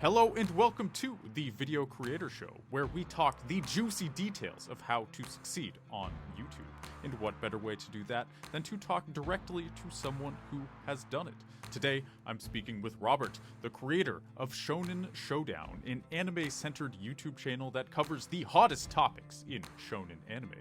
Hello and welcome to the Video Creator Show, where we talk the juicy details of how to succeed on YouTube. And what better way to do that than to talk directly to someone who has done it. Today, I'm speaking with Robert, the creator of Shonen Showdown, an anime-centered YouTube channel that covers the hottest topics in shonen anime.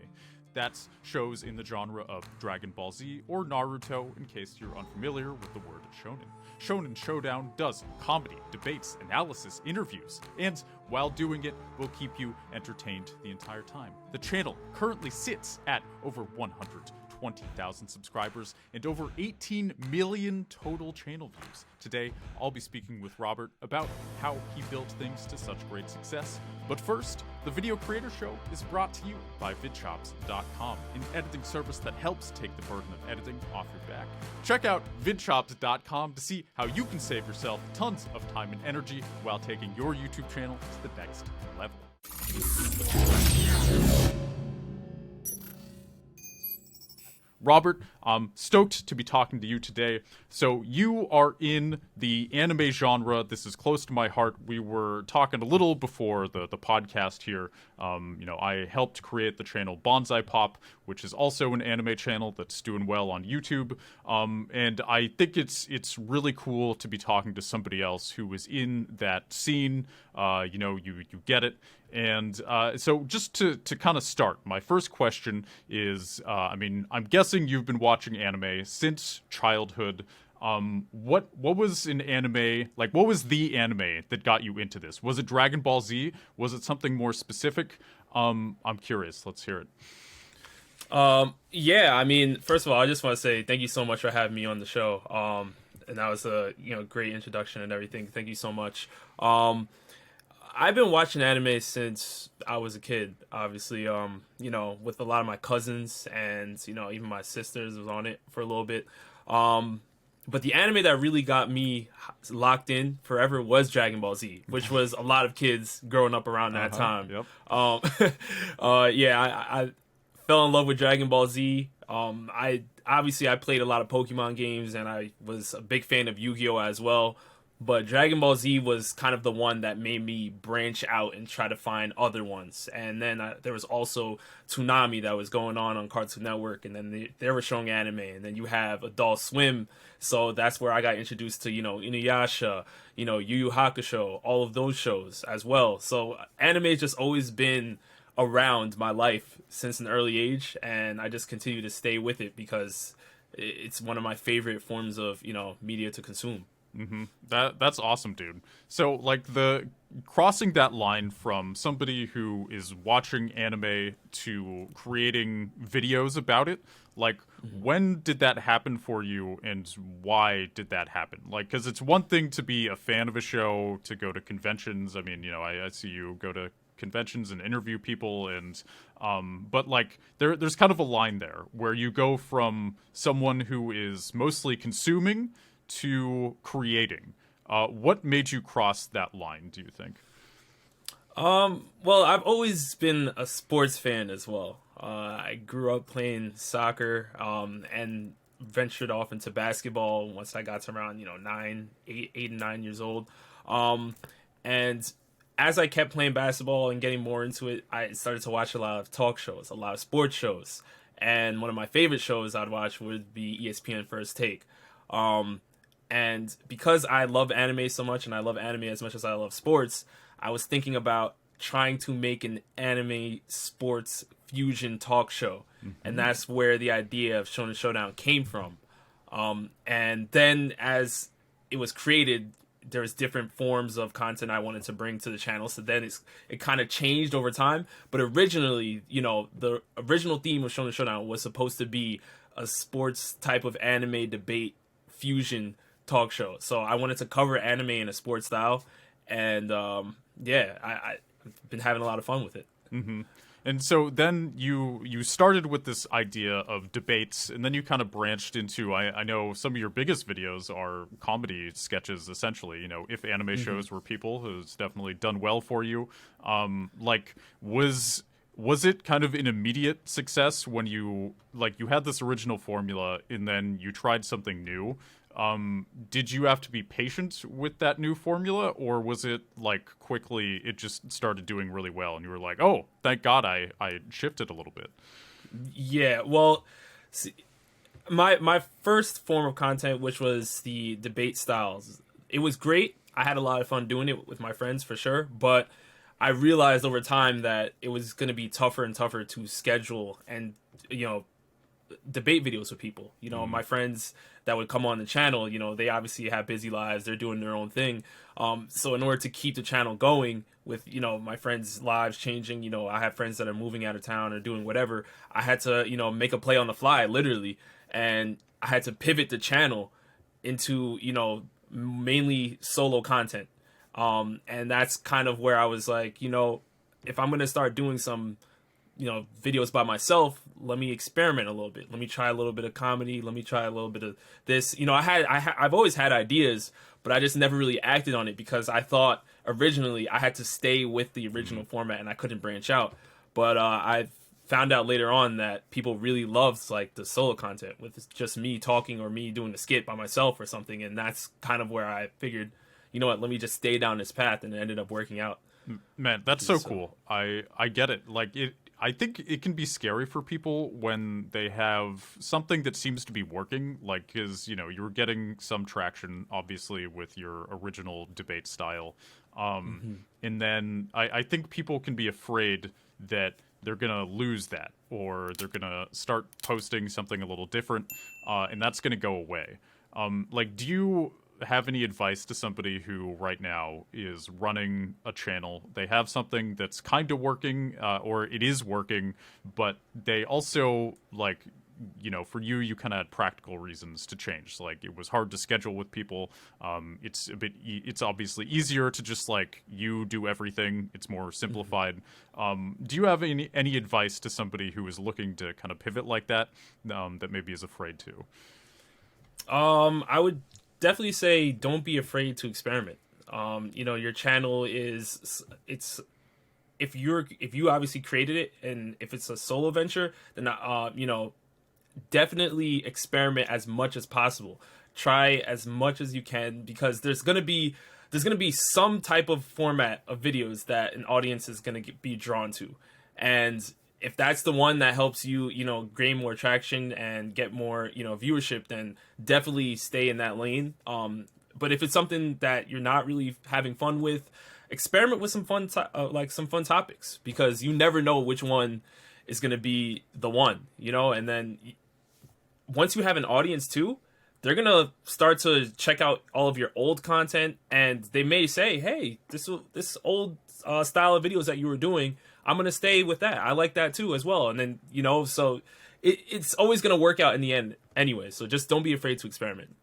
That's shows in the genre of Dragon Ball Z or Naruto, in case you're unfamiliar with the word shonen. Shonen Showdown does comedy, debates, analysis, interviews, and while doing it, will keep you entertained the entire time. The channel currently sits at over 120,000 subscribers and over 18 million total channel views. Today, I'll be speaking with Robert about how he built things to such great success. But first, the Video Creator Show is brought to you by VidChops.com, an editing service that helps take the burden of editing off your back. Check out VidChops.com to see how you can save yourself tons of time and energy while taking your YouTube channel to the next level. Robert, I'm stoked to be talking to you today. So you are in the anime genre. This is close to my heart. We were talking a little before the podcast here. I helped create the channel Bonsai Pop, which is also an anime channel that's doing well on YouTube. And I think it's really cool to be talking to somebody else who was in that scene. You get it. And so just to kind of start, my first question is, I'm guessing you've been watching anime since childhood. What was an anime, what was the anime that got you into this? Was it Dragon Ball Z? Was it something more specific? I'm curious. Let's hear it. First of all, I just want to say thank you so much for having me on the show. And that was a great introduction and everything. Thank you so much. I've been watching anime since I was a kid, obviously, with a lot of my cousins and, even my sisters was on it for a little bit. But the anime that really got me locked in forever was Dragon Ball Z, which was a lot of kids growing up around that time. Yep. I fell in love with Dragon Ball Z. I played a lot of Pokemon games and I was a big fan of Yu-Gi-Oh! As well. But Dragon Ball Z was kind of the one that made me branch out and try to find other ones. And then there was also Toonami that was going on Cartoon Network. And then they were showing anime. And then you have Adult Swim. So that's where I got introduced to, Inuyasha, Yu Yu Hakusho, all of those shows as well. So anime has just always been around my life since an early age. And I just continue to stay with it because it's one of my favorite forms of, media to consume. Mm-hmm. That's awesome, dude. So, the crossing that line from somebody who is watching anime to creating videos about it, when did that happen for you, and why did that happen? Because it's one thing to be a fan of a show, to go to conventions. I see you go to conventions and interview people, and but there's kind of a line there where you go from someone who is mostly consuming to creating. What made you cross that line, do you think? Well, I've always been a sports fan as well. I grew up playing soccer, and ventured off into basketball once I got to around, 8 and 9 years old. And as I kept playing basketball and getting more into it, I started to watch a lot of talk shows, a lot of sports shows. And one of my favorite shows I'd watch would be ESPN First Take. And because I love anime so much, and I love anime as much as I love sports, I was thinking about trying to make an anime sports fusion talk show. Mm-hmm. And that's where the idea of Shonen Showdown came from. And then as it was created, there's different forms of content I wanted to bring to the channel. So then it kind of changed over time. But originally, the original theme of Shonen Showdown was supposed to be a sports type of anime debate fusion talk show. So I wanted to cover anime in a sports style, and I've been having a lot of fun with it. Mm-hmm. And so then you started with this idea of debates, and then you kind of branched into, I know some of your biggest videos are comedy sketches, essentially. If anime shows were people, it's definitely done well for you. Was it kind of an immediate success when you had this original formula and then you tried something new? Did you have to be patient with that new formula, or was it like quickly it just started doing really well and you were like, oh, thank God I shifted a little bit? Yeah, well, see, my first form of content, which was the debate styles, it was great. I had a lot of fun doing it with my friends for sure, but I realized over time that it was going to be tougher and tougher to schedule and, you know, debate videos with people. You know, my friends that would come on the channel, you know, they obviously have busy lives. They're doing their own thing. So in order to keep the channel going with, you know, my friends' lives changing, you know, I have friends that are moving out of town or doing whatever. I had to, you know, make a play on the fly, literally. And I had to pivot the channel into, you know, mainly solo content. And that's kind of where I was like, you know, if I'm going to start doing some, you know, videos by myself, let me experiment a little bit. Let me try a little bit of comedy. Let me try a little bit of this. You know, I've always had ideas, but I just never really acted on it because I thought originally I had to stay with the original format and I couldn't branch out. But I found out later on that people really loved like the solo content with just me talking or me doing a skit by myself or something. And that's kind of where I figured, you know what, let me just stay down this path, and it ended up working out. Man, that's so cool. I get it. Like it. I think it can be scary for people when they have something that seems to be working, like, because, you know, you're getting some traction, obviously, with your original debate style. And then I think people can be afraid that they're going to lose that, or they're going to start posting something a little different, and that's going to go away. Like, do you have any advice to somebody who right now is running a channel? They have something that's kind of working, or it is working, but they also, like, you know, for you, you kind of had practical reasons to change. So, like, it was hard to schedule with people. It's a bit, it's obviously easier to just, like, you do everything. It's more simplified. Do you have any advice to somebody who is looking to kind of pivot like that, that maybe is afraid to? I would definitely say don't be afraid to experiment. You know, your channel is, it's, if you obviously created it, and if it's a solo venture, then you know, definitely experiment as much as possible. Try as much as you can, because there's gonna be some type of format of videos that an audience is gonna be drawn to, and if that's the one that helps you, you know, gain more traction and get more, you know, viewership, then definitely stay in that lane. But if it's something that you're not really having fun with, experiment with some fun, some fun topics, because you never know which one is going to be the one, you know. And then once you have an audience too, they're going to start to check out all of your old content, and they may say, hey, this old style of videos that you were doing, I'm going to stay with that. I like that too as well. And then, you know, so it's always going to work out in the end anyway. So just don't be afraid to experiment.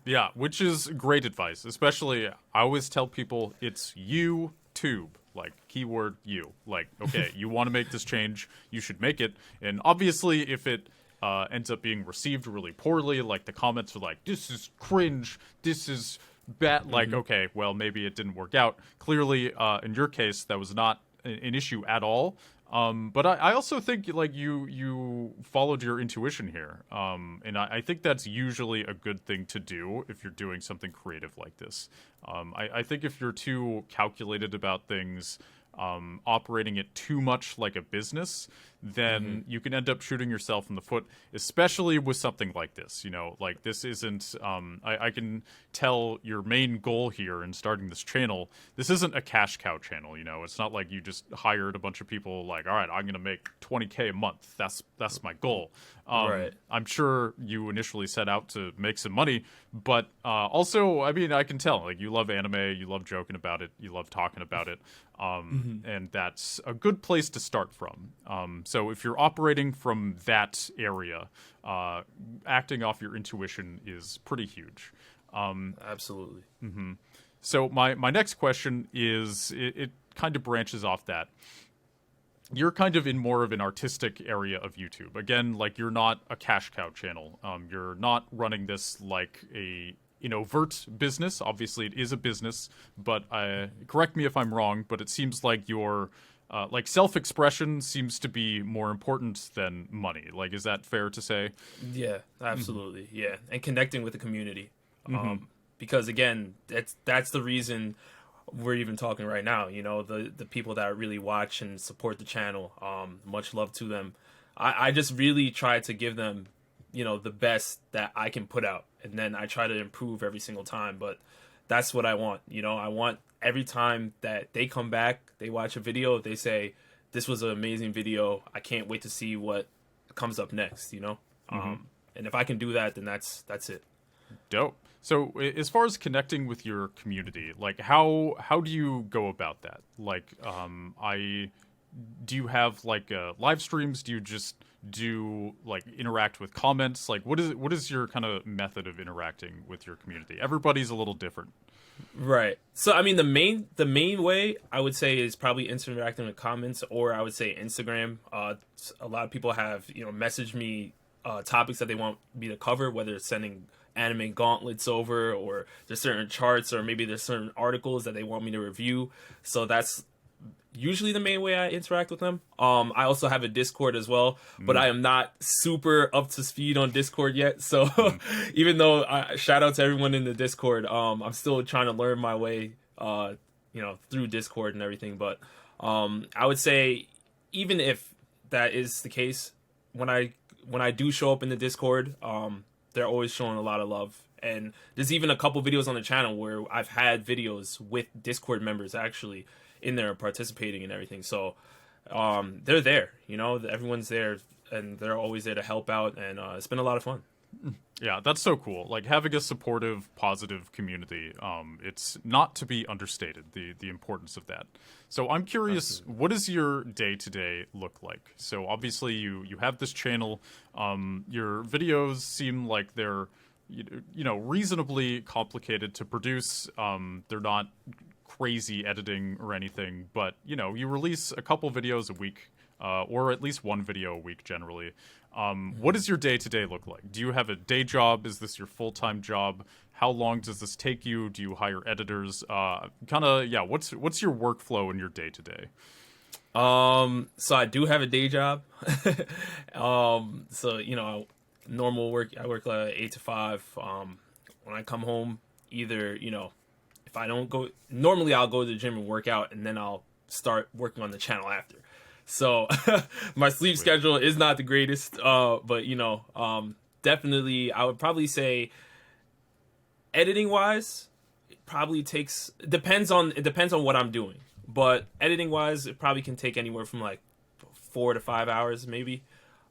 Yeah, which is great advice. Especially, I always tell people it's YouTube, like keyword you. Like, okay, you want to make this change, you should make it. And obviously, if it ends up being received really poorly, like the comments are like, this is cringe, this is bad. Like, okay, well, maybe it didn't work out. Clearly, in your case, that was not an issue at all. But I also think, like, you followed your intuition here. And I think that's usually a good thing to do if you're doing something creative like this. I think if you're too calculated about things, operating it too much like a business, then you can end up shooting yourself in the foot, especially with something like this. You know, like, this isn't, I can tell your main goal here in starting this channel, this isn't a cash cow channel, you know. It's not like you just hired a bunch of people like, all right, I'm going to make $20K a month. That's my goal. Right. I'm sure you initially set out to make some money, but also, I mean, I can tell, like, you love anime, you love joking about it, you love talking about it, and that's a good place to start from. So if you're operating from that area, acting off your intuition is pretty huge. Absolutely. So my next question is, it kind of branches off that. You're kind of in more of an artistic area of YouTube. Again, like, you're not a cash cow channel. You're not running this like an overt business. Obviously, it is a business, but correct me if I'm wrong, but it seems like your like, self-expression seems to be more important than money. Like, is that fair to say? Yeah, absolutely. Yeah. And connecting with the community. Because again, that's the reason we're even talking right now. You know, the people that really watch and support the channel. Much love to them. I just really try to give them, you know, the best that I can put out, and then I try to improve every single time. But that's what I want. You know, I want every time that they come back, they watch a video, they say, "This was an amazing video. I can't wait to see what comes up next." You know, and if I can do that, then that's it. Dope. So as far as connecting with your community, like how do you go about that? Like, do you have like live streams? Do you just do like interact with comments? Like, what is your kind of method of interacting with your community? Everybody's a little different. Right. So I mean, the main way I would say is probably interacting with comments, or I would say Instagram. A lot of people have, you know, messaged me topics that they want me to cover, whether it's sending anime gauntlets over, or there's certain charts, or maybe there's certain articles that they want me to review. So that's usually the main way I interact with them. I also have a Discord as well, but I am not super up to speed on Discord yet. So even though shout out to everyone in the Discord, I'm still trying to learn my way, you know, through Discord and everything. But I would say, even if that is the case, when I do show up in the Discord, they're always showing a lot of love. And there's even a couple videos on the channel where I've had videos with Discord members actually in there participating and everything. So they're there, you know, everyone's there, and they're always there to help out, and it's been a lot of fun. Yeah, that's so cool. Like, having a supportive, positive community, it's not to be understated, the importance of that. So I'm curious, what does your day-to-day look like? So obviously you have this channel. Your videos seem like they're, you know, reasonably complicated to produce. They're not crazy editing or anything, but, you know, you release a couple videos a week, or at least one video a week generally. What does your day-to-day look like? Do you have a day job? Is this your full-time job? How long does this take you? Do you hire editors? What's your workflow in your day-to-day? So I do have a day job. So, you know, normal work, I work 8 to 5. When I come home, either, you know, if I don't go, normally I'll go to the gym and work out, and then I'll start working on the channel after. So my sleep schedule is not the greatest, but, you know, definitely I would probably say, editing wise, it probably depends on what I'm doing, but editing wise, it probably can take anywhere from like 4 to 5 hours maybe.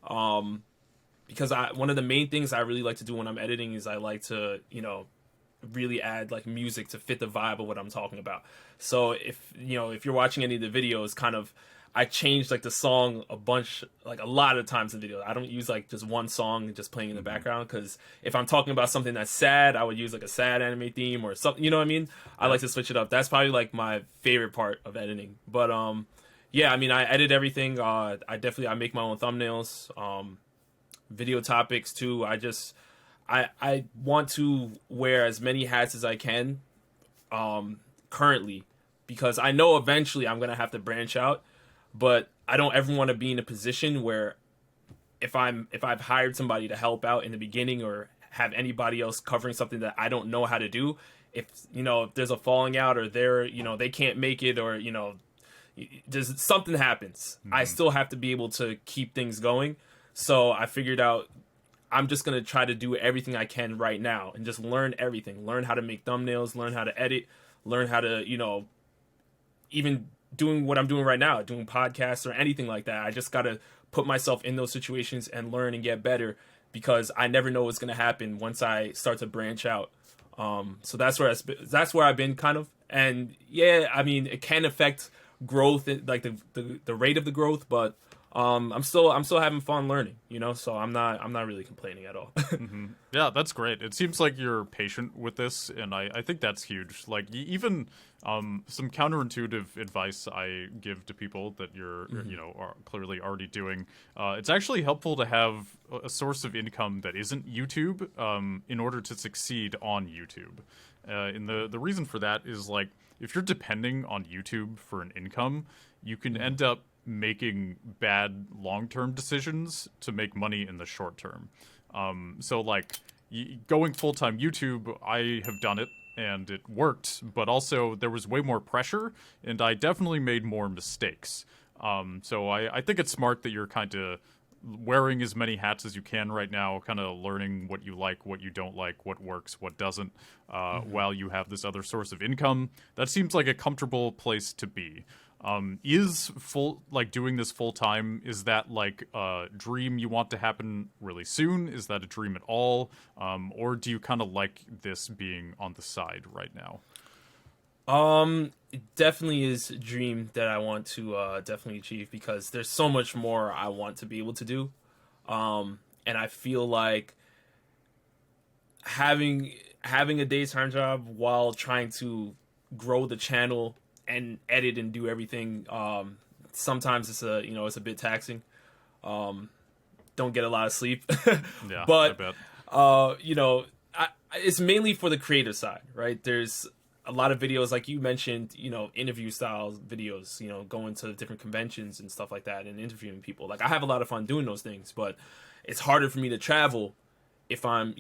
Because one of the main things I really like to do when I'm editing is I like to, you know, really add like music to fit the vibe of what I'm talking about. So if you're watching any of the videos, kind of, I change like the song a lot of times in the video. I don't use like just one song just playing in the background, because if I'm talking about something that's sad, I would use like a sad anime theme or something, you know what I mean? I like to switch it up. That's probably like my favorite part of editing. But yeah, I mean, I edit everything. I make my own thumbnails, video topics too. I want to wear as many hats as I can currently, because I know eventually I'm going to have to branch out, but I don't ever want to be in a position where if I've hired somebody to help out in the beginning, or have anybody else covering something that I don't know how to do, if there's a falling out, or they can't make it, or there's something happens, I still have to be able to keep things going. So I figured out I'm just going to try to do everything I can right now and just learn everything. Learn how to make thumbnails, learn how to edit, learn how to, even doing what I'm doing right now, doing podcasts or anything like that. I just got to put myself in those situations and learn and get better, because I never know what's going to happen once I start to branch out. So that's where I've been kind of. And yeah, I mean, it can affect growth, like the rate of the growth, but I'm still having fun learning, so I'm not really complaining at all. Yeah, that's great. It seems like you're patient with this, and I think that's huge. Like, even some counterintuitive advice I give to people that you're are clearly already doing. It's actually helpful to have a source of income that isn't YouTube in order to succeed on YouTube. And the reason for that is, like, if you're depending on YouTube for an income, you can end up making bad long-term decisions to make money in the short term. So, like, going full-time YouTube, I have done it and it worked, but also there was way more pressure and I definitely made more mistakes. So I think it's smart that you're kind of wearing as many hats as you can right now, kind of learning what you like, what you don't like, what works, what doesn't, while you have this other source of income. That seems like a comfortable place to be. Is doing this full time, is that like a dream you want to happen really soon? Is that a dream at all? Or do you kind of like this being on the side right now? It definitely is a dream that I want to definitely achieve because there's so much more I want to be able to do. And I feel like having a daytime job while trying to grow the channel and edit and do everything, sometimes it's a bit taxing. Don't get a lot of sleep. Yeah, but I bet. it's mainly for the creative side, right? There's a lot of videos, like you mentioned, interview style videos, going to different conventions and stuff like that and interviewing people. Like, I have a lot of fun doing those things, but it's harder for me to travel if I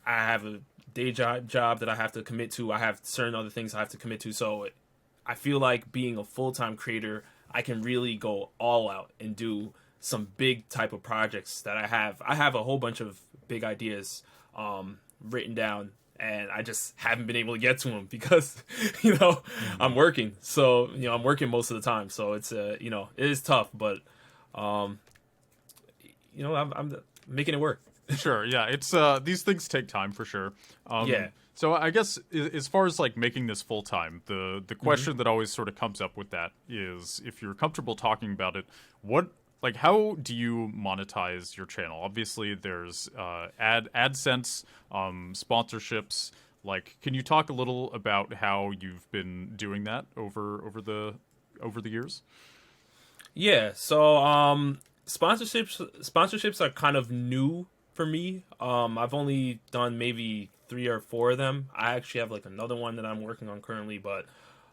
have a day job that I have to commit to. I have certain other things I have to commit to. So I feel like being a full-time creator, I can really go all out and do some big type of projects that I have. I have a whole bunch of big ideas written down, and I just haven't been able to get to them because, I'm working. So, I'm working most of the time. So it's, it is tough, but, I'm making it work. Sure, yeah. It's these things take time for sure. Yeah. So I guess as far as like making this full time, the question that always sort of comes up with that is, if you're comfortable talking about it, how do you monetize your channel? Obviously, there's AdSense, sponsorships. Like, can you talk a little about how you've been doing that over the years? Yeah. So sponsorships are kind of new for me. I've only done maybe 3 or 4 of them. I actually have like another one that I'm working on currently, but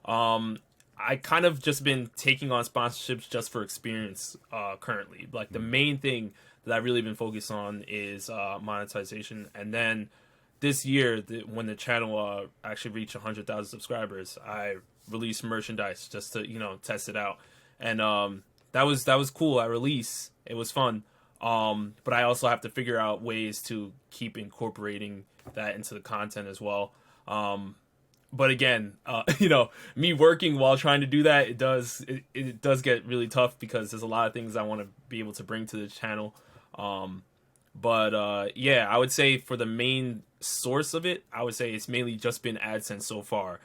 I kind of just been taking on sponsorships just for experience currently. Like, the main thing that I've really been focused on is monetization. And then this year, when the channel actually reached 100,000 subscribers, I released merchandise just to test it out. And that was cool at release. It was fun. But I also have to figure out ways to keep incorporating that into the content as well. But again, me working while trying to do that, it does get really tough because there's a lot of things I want to be able to bring to the channel. But yeah, I would say for the main source of it, I would say it's mainly just been AdSense so far,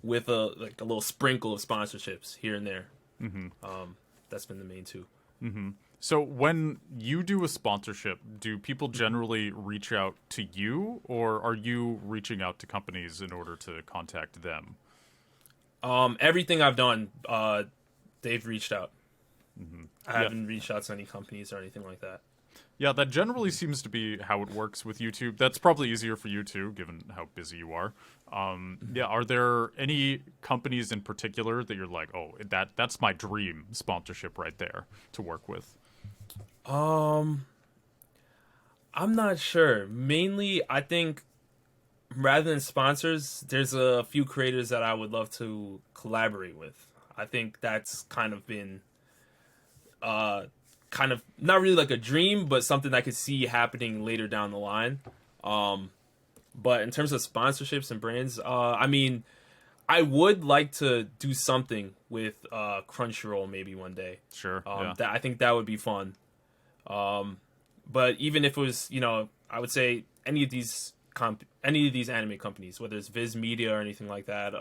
with a little sprinkle of sponsorships here and there. Mm-hmm. That's been the main two. Mm-hmm. So when you do a sponsorship, do people generally reach out to you, or are you reaching out to companies in order to contact them? Everything I've done, they've reached out. Mm-hmm. I haven't reached out to any companies or anything like that. Yeah, that generally seems to be how it works with YouTube. That's probably easier for you too, given how busy you are. Yeah, are there any companies in particular that you're like, oh, that's my dream sponsorship right there to work with? I'm not sure. Mainly, I think rather than sponsors, there's a few creators that I would love to collaborate with. I think that's kind of been kind of not really like a dream, but something I could see happening later down the line. But in terms of sponsorships and brands, I mean, I would like to do something with Crunchyroll maybe one day. Sure. I think that would be fun. But even if it was, I would say any of these anime companies, whether it's Viz Media or anything like that,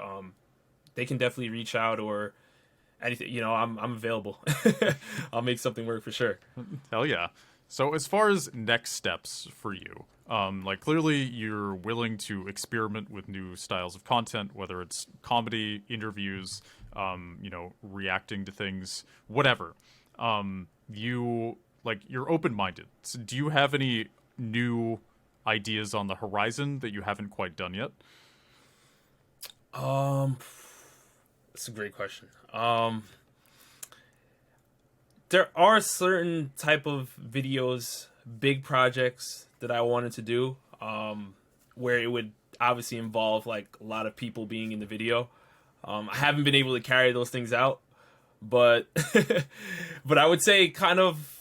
they can definitely reach out, or anything. I'm available. I'll make something work for sure. Hell yeah. So as far as next steps for you, clearly you're willing to experiment with new styles of content, whether it's comedy, interviews, reacting to things, whatever. You're open-minded. So do you have any new ideas on the horizon that you haven't quite done yet? That's a great question. There are certain type of videos, big projects that I wanted to do. where it would obviously involve like a lot of people being in the video. I haven't been able to carry those things out, but but I would say kind of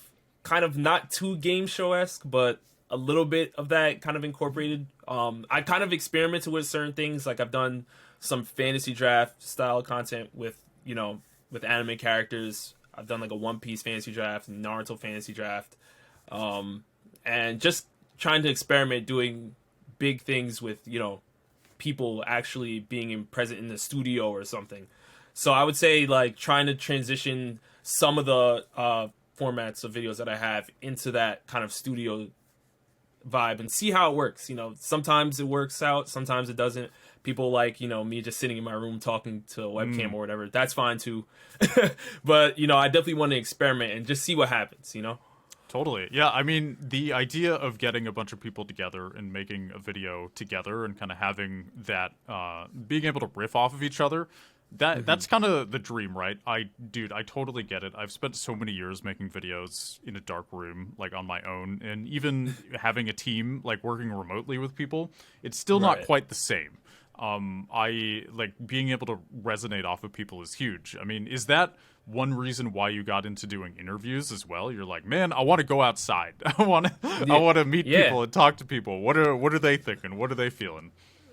not too game show-esque, but a little bit of that kind of incorporated. I kind of experimented with certain things. Like I've done some fantasy draft style content with, with anime characters. I've done like a One Piece fantasy draft, Naruto fantasy draft, and just trying to experiment doing big things with, people actually being present in the studio or something. So I would say like trying to transition some of the formats of videos that I have into that kind of studio vibe and see how it works. Sometimes it works out, sometimes it doesn't. People like, me just sitting in my room talking to a webcam or whatever. That's fine too. But, I definitely want to experiment and just see what happens, Totally. Yeah, I mean, the idea of getting a bunch of people together and making a video together and kind of having that, being able to riff off of each other, that's kind of the dream, right? I totally get it. I've spent so many years making videos in a dark room, like on my own, and even having a team, like working remotely with people, it's still not quite the same. I like being able to resonate off of people is huge. I mean, is that one reason why you got into doing interviews as well? You're like, man, I want to go outside. I want to meet people and talk to people. What are they thinking? What are they feeling?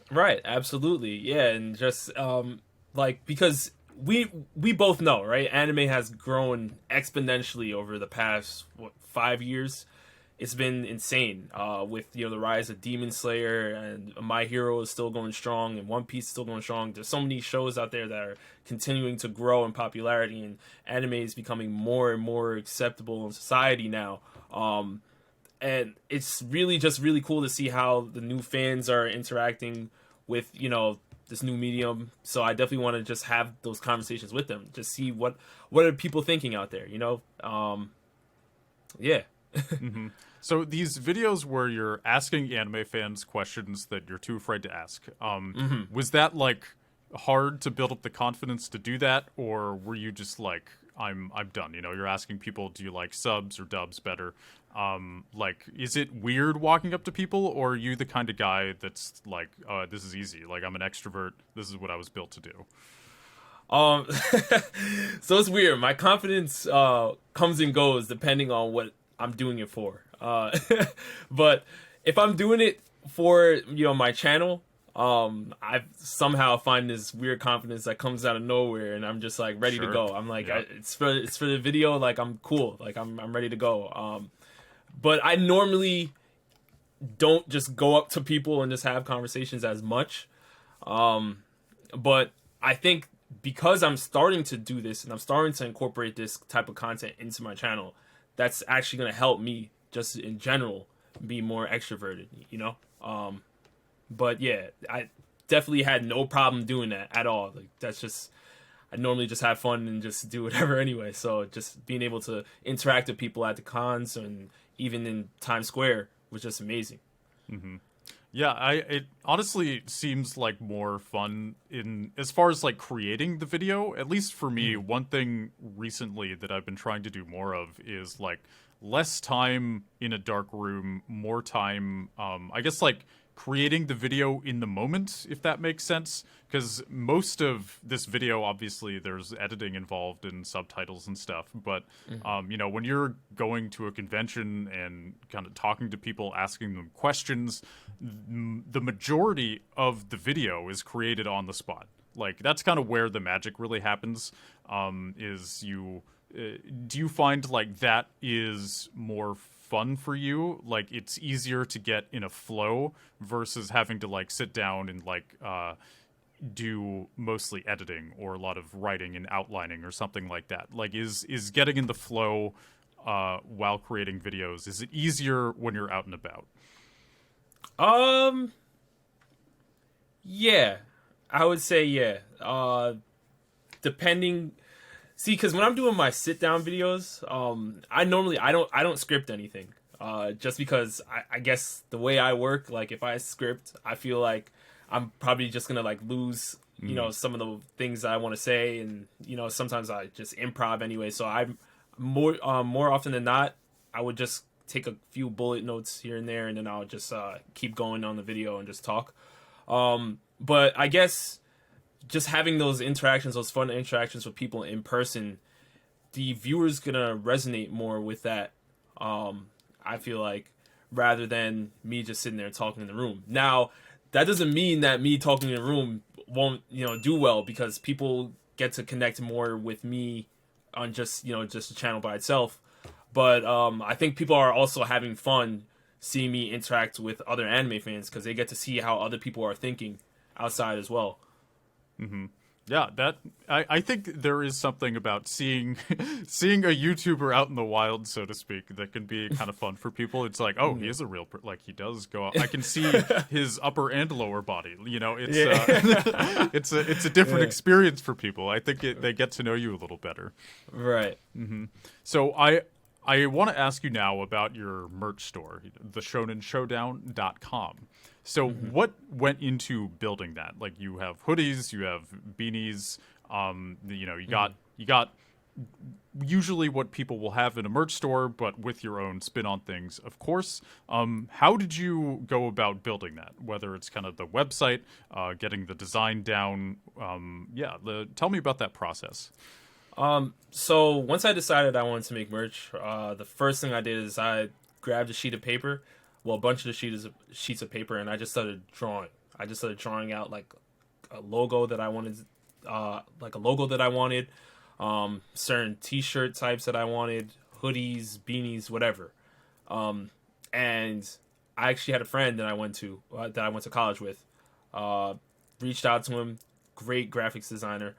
Right. Absolutely. Yeah. And just, because we both know, right? Anime has grown exponentially over the past 5 years. It's been insane with the rise of Demon Slayer, and My Hero is still going strong, and One Piece is still going strong. There's so many shows out there that are continuing to grow in popularity, and anime is becoming more and more acceptable in society now. And it's really just really cool to see how the new fans are interacting with this new medium. So I definitely want to just have those conversations with them, just see what are people thinking out there. Yeah. Mm-hmm. So these videos where you're asking anime fans questions that you're too afraid to ask, was that like hard to build up the confidence to do that, or were you just like, I'm done? You're asking people, do you like subs or dubs better? Like, is it weird walking up to people, or are you the kind of guy that's like, this is easy, like I'm an extrovert, this is what I was built to do? So it's weird. My confidence comes and goes depending on what I'm doing it for. But if I'm doing it for, my channel, I somehow find this weird confidence that comes out of nowhere, and I'm just like ready to go. I'm like, it's for the video. Like I'm cool. Like I'm ready to go. But I normally don't just go up to people and just have conversations as much. But I think because I'm starting to do this and I'm starting to incorporate this type of content into my channel, that's actually going to help me just in general be more extroverted, But yeah, I definitely had no problem doing that at all. Like that's just, I normally just have fun and just do whatever anyway. So just being able to interact with people at the cons and even in Times Square was just amazing. Mm-hmm. Yeah, it honestly seems like more fun in as far as like creating the video. At least for me, one thing recently that I've been trying to do more of is like less time in a dark room, more time, I guess like creating the video in the moment, if that makes sense. Because most of this video, obviously, there's editing involved and subtitles and stuff. But, when you're going to a convention and kind of talking to people, asking them questions, the majority of the video is created on the spot. Like, that's kind of where the magic really happens, do you find, like, that is more fun for you? Like, it's easier to get in a flow versus having to, like, sit down and, like, do mostly editing or a lot of writing and outlining or something like that? Like, is getting in the flow while creating videos, is it easier when you're out and about? Yeah, I would say yeah. Depending, see, because when I'm doing my sit down videos, I don't script anything. Just because I guess the way I work, like if I script, I feel like I'm probably just gonna like lose, some of the things that I want to say, and sometimes I just improv anyway. So I'm more often than not, I would just take a few bullet notes here and there, and then I'll just keep going on the video and just talk. But I guess just having those interactions, those fun interactions with people in person, the viewer's gonna resonate more with that. I feel like, rather than me just sitting there talking in the room. Now, that doesn't mean that me talking in the room won't, do well, because people get to connect more with me on just the channel by itself. But I think people are also having fun seeing me interact with other anime fans, because they get to see how other people are thinking outside as well. Mm-hmm. Yeah, that I think there is something about seeing seeing a YouTuber out in the wild, so to speak, that can be kind of fun for people. It's like, oh, he is a real like he does go out. I can see his upper and lower body. It's it's a different experience for people. I think they get to know you a little better. Right. Mm-hmm. So I want to ask you now about your merch store, the ShonenShowdown.com. So what went into building that? Like, you have hoodies, you have beanies, you got usually what people will have in a merch store, but with your own spin on things, of course. How did you go about building that? Whether it's kind of the website, getting the design down, tell me about that process. So once I decided I wanted to make merch, the first thing I did is I grabbed a sheet of paper, a bunch of the sheets of paper, and I just started drawing. I just started drawing out like a logo that I wanted, certain T-shirt types that I wanted, hoodies, beanies, whatever. And I actually had a friend that I went to college with. Reached out to him, great graphics designer.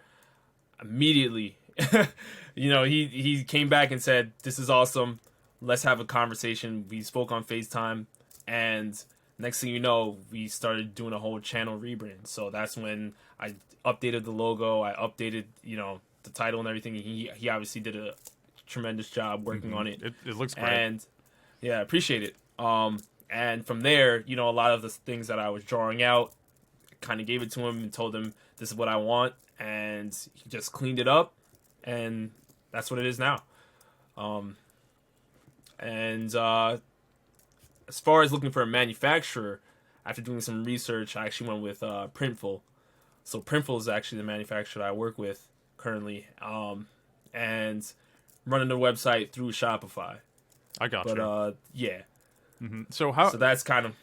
Immediately, he came back and said, "This is awesome. Let's have a conversation." We spoke on FaceTime, and next thing you know, we started doing a whole channel rebrand. So that's when I updated the logo. I updated, the title and everything. He obviously did a tremendous job working on it. It looks great. And yeah, I appreciate it. And from there, a lot of the things that I was drawing out, kind of gave it to him and told him this is what I want, and he just cleaned it up, and that's what it is now. As far as looking for a manufacturer, after doing some research, I actually went with Printful. So Printful is actually the manufacturer that I work with currently, and running the website through Shopify. I got you. But yeah. Mm-hmm. So that's kind of...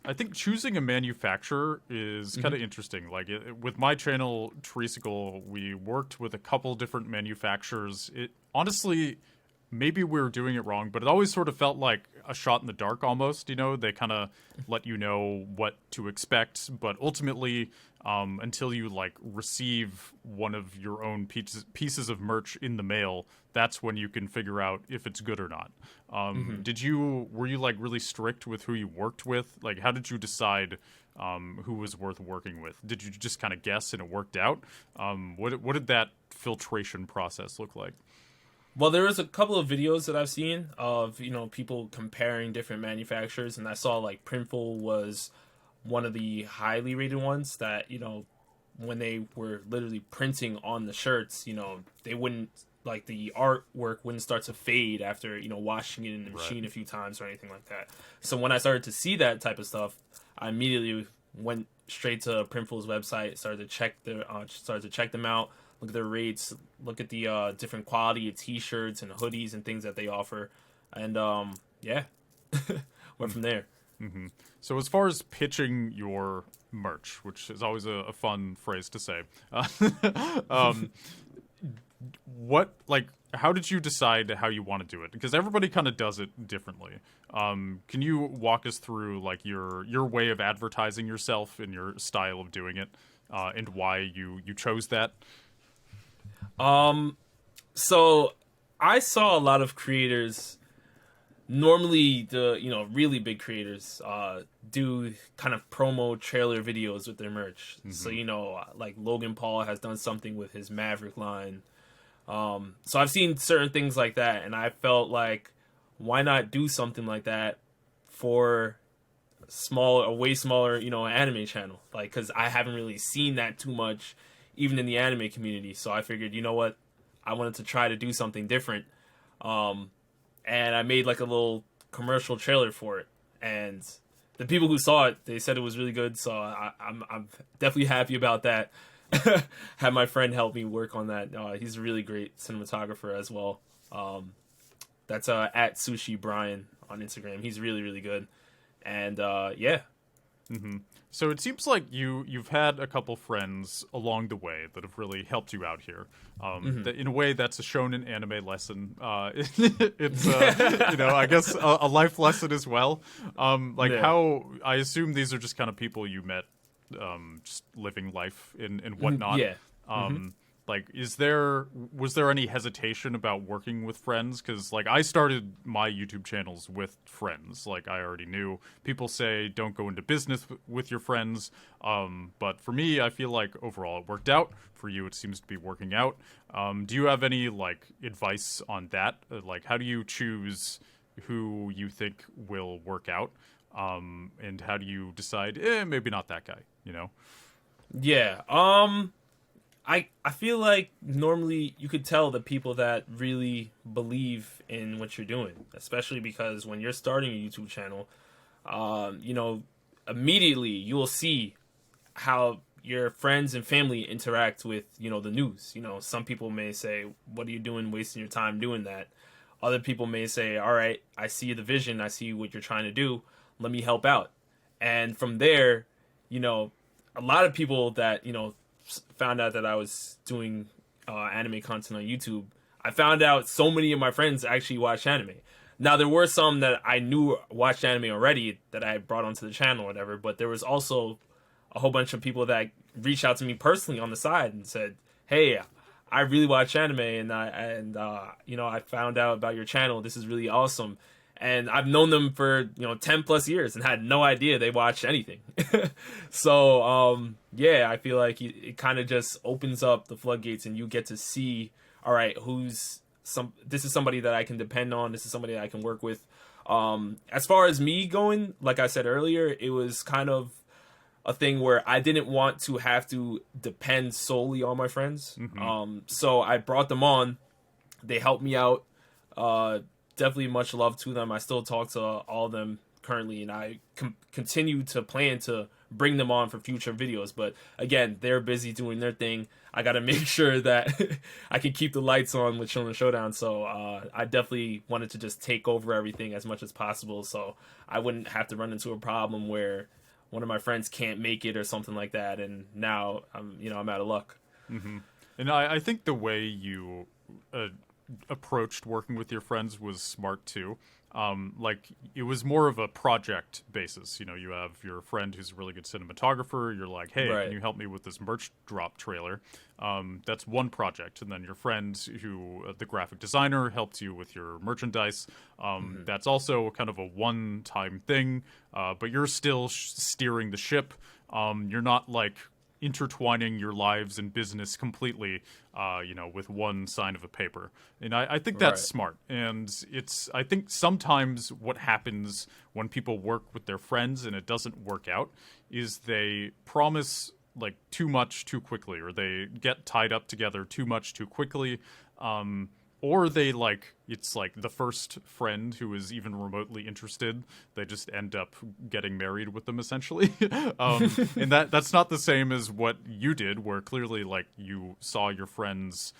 I think choosing a manufacturer is kind of interesting. Like, with my channel, Teresical, we worked with a couple different manufacturers. Honestly, maybe we were doing it wrong, but it always sort of felt like a shot in the dark almost. They kind of let you know what to expect, but ultimately, until you receive one of your own pieces of merch in the mail, that's when you can figure out if it's good or not. Were you really strict with who you worked with? Like, how did you decide who was worth working with? Did you just kind of guess and it worked out? What did that filtration process look like? Well, there was a couple of videos that I've seen of, people comparing different manufacturers, and I saw Printful was one of the highly rated ones that, when they were literally printing on the shirts, they wouldn't, the artwork wouldn't start to fade after, washing it in the machine a few times or anything like that. So when I started to see that type of stuff, I immediately went straight to Printful's website, started to check them out, look at their rates, look at the different quality of T-shirts and hoodies and things that they offer, and went from there. Mm-hmm. So as far as pitching your merch, which is always a fun phrase to say, how did you decide how you want to do it? Because everybody kind of does it differently. Can you walk us through your way of advertising yourself and your style of doing it, and why you chose that? So I saw a lot of creators, normally the, really big creators, do kind of promo trailer videos with their merch. Mm-hmm. So, Logan Paul has done something with his Maverick line. So I've seen certain things like that, and I felt like, why not do something like that for a way smaller, anime channel? Cause I haven't really seen that too much, even in the anime community. So I figured, you know what? I wanted to try to do something different. And I made a little commercial trailer for it, and the people who saw it, they said it was really good. So I'm definitely happy about that. Had my friend help me work on that. He's a really great cinematographer as well. That's at Sushi Brian on Instagram. He's really, really good. And yeah. Mm-hmm. So it seems like you've had a couple friends along the way that have really helped you out here. That in a way, that's a shonen anime lesson. It's I guess a life lesson as well. How I assume these are just kind of people you met, just living life and whatnot. Yeah. Like, was there any hesitation about working with friends? Because, like, I started my YouTube channels with friends. Like, I already knew. People say don't go into business with your friends. But for me, I feel like overall it worked out. For you, it seems to be working out. Do you have any, like, advice on that? Like, how do you choose who you think will work out? And how do you decide, maybe not that guy, you know? Yeah. I feel like normally you could tell the people that really believe in what you're doing, especially because when you're starting a YouTube channel, immediately you will see how your friends and family interact with, the news. Some people may say, what are you doing wasting your time doing that? Other people may say, all right, I see the vision. I see what you're trying to do. Let me help out. And from there, a lot of people that, found out that I was doing anime content on YouTube, I found out so many of my friends actually watch anime. Now, there were some that I knew watched anime already that I brought onto the channel or whatever, but there was also a whole bunch of people that reached out to me personally on the side and said, hey, I really watch anime, and I found out about your channel. This is really awesome. And I've known them for 10 plus years and had no idea they watched anything. So yeah, I feel like it kind of just opens up the floodgates, and you get to see, all right, this is somebody that I can depend on. This is somebody that I can work with. As far as me going, like I said earlier, it was kind of a thing where I didn't want to have to depend solely on my friends. So I brought them on. They helped me out. Definitely much love to them. I still talk to all of them currently, and I continue to plan to bring them on for future videos. But again, they're busy doing their thing. I got to make sure that I can keep the lights on with Shonen Showdown. So I definitely wanted to just take over everything as much as possible, so I wouldn't have to run into a problem where one of my friends can't make it or something like that. And now I'm out of luck. And I think the way you approached working with your friends was smart too. Like, it was more of a project basis. You have your friend who's a really good cinematographer. You're like, hey, Right. can you help me with this merch drop trailer? That's one project. And then your friend the graphic designer, helped you with your merchandise. That's also kind of a one-time thing, but you're still steering the ship. You're not like intertwining your lives and business completely, with one sign of a paper. And I think that's Right. smart. And I think sometimes what happens when people work with their friends and it doesn't work out is they promise like too much too quickly, or they get tied up together too much too quickly. Or it's like the first friend who is even remotely interested, they just end up getting married with them, essentially. And that's not the same as what you did, where clearly, like, you saw your friend's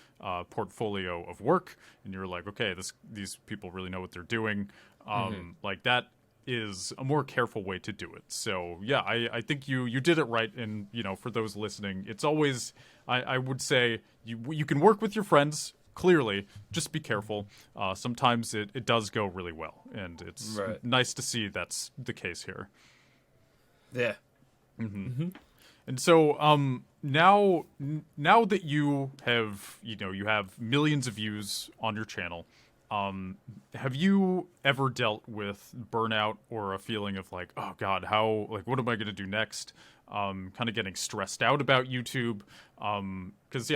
portfolio of work, and you're like, okay, these people really know what they're doing. Like, that is a more careful way to do it. So, yeah, I think you did it right. And, for those listening, it's always, I would say, you can work with your friends. Clearly, just be careful. Sometimes it does go really well, and it's nice to see that's the case here. Yeah. And so now that you have millions of views on your channel, have you ever dealt with burnout or a feeling of like, oh God, what am I going to do next? Kind of getting stressed out about YouTube. 'Cause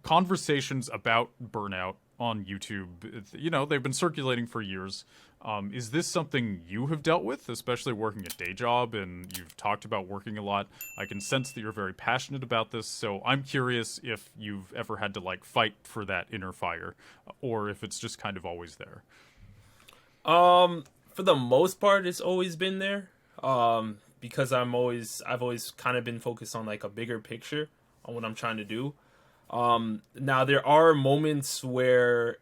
conversations about burnout on YouTube, they've been circulating for years. Is this something you have dealt with, especially working a day job, and you've talked about working a lot? I can sense that you're very passionate about this, so I'm curious if you've ever had to like fight for that inner fire, or if it's just kind of always there. for the most part, it's always been there. Because I've always kind of been focused on like a bigger picture on what I'm trying to do. Now there are moments where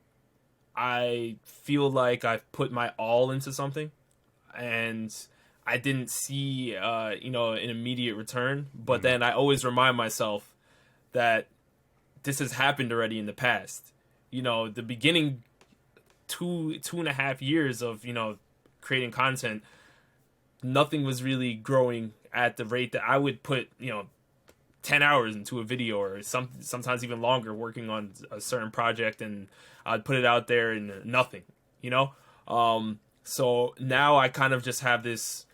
I feel like I've put my all into something, and I didn't see, an immediate return. But then I always remind myself that this has happened already in the past. The beginning two and a half years of, creating content, nothing was really growing at the rate that I would put, 10 hours into a video, or sometimes even longer, working on a certain project, and I'd put it out there and nothing, So now I kind of just have this,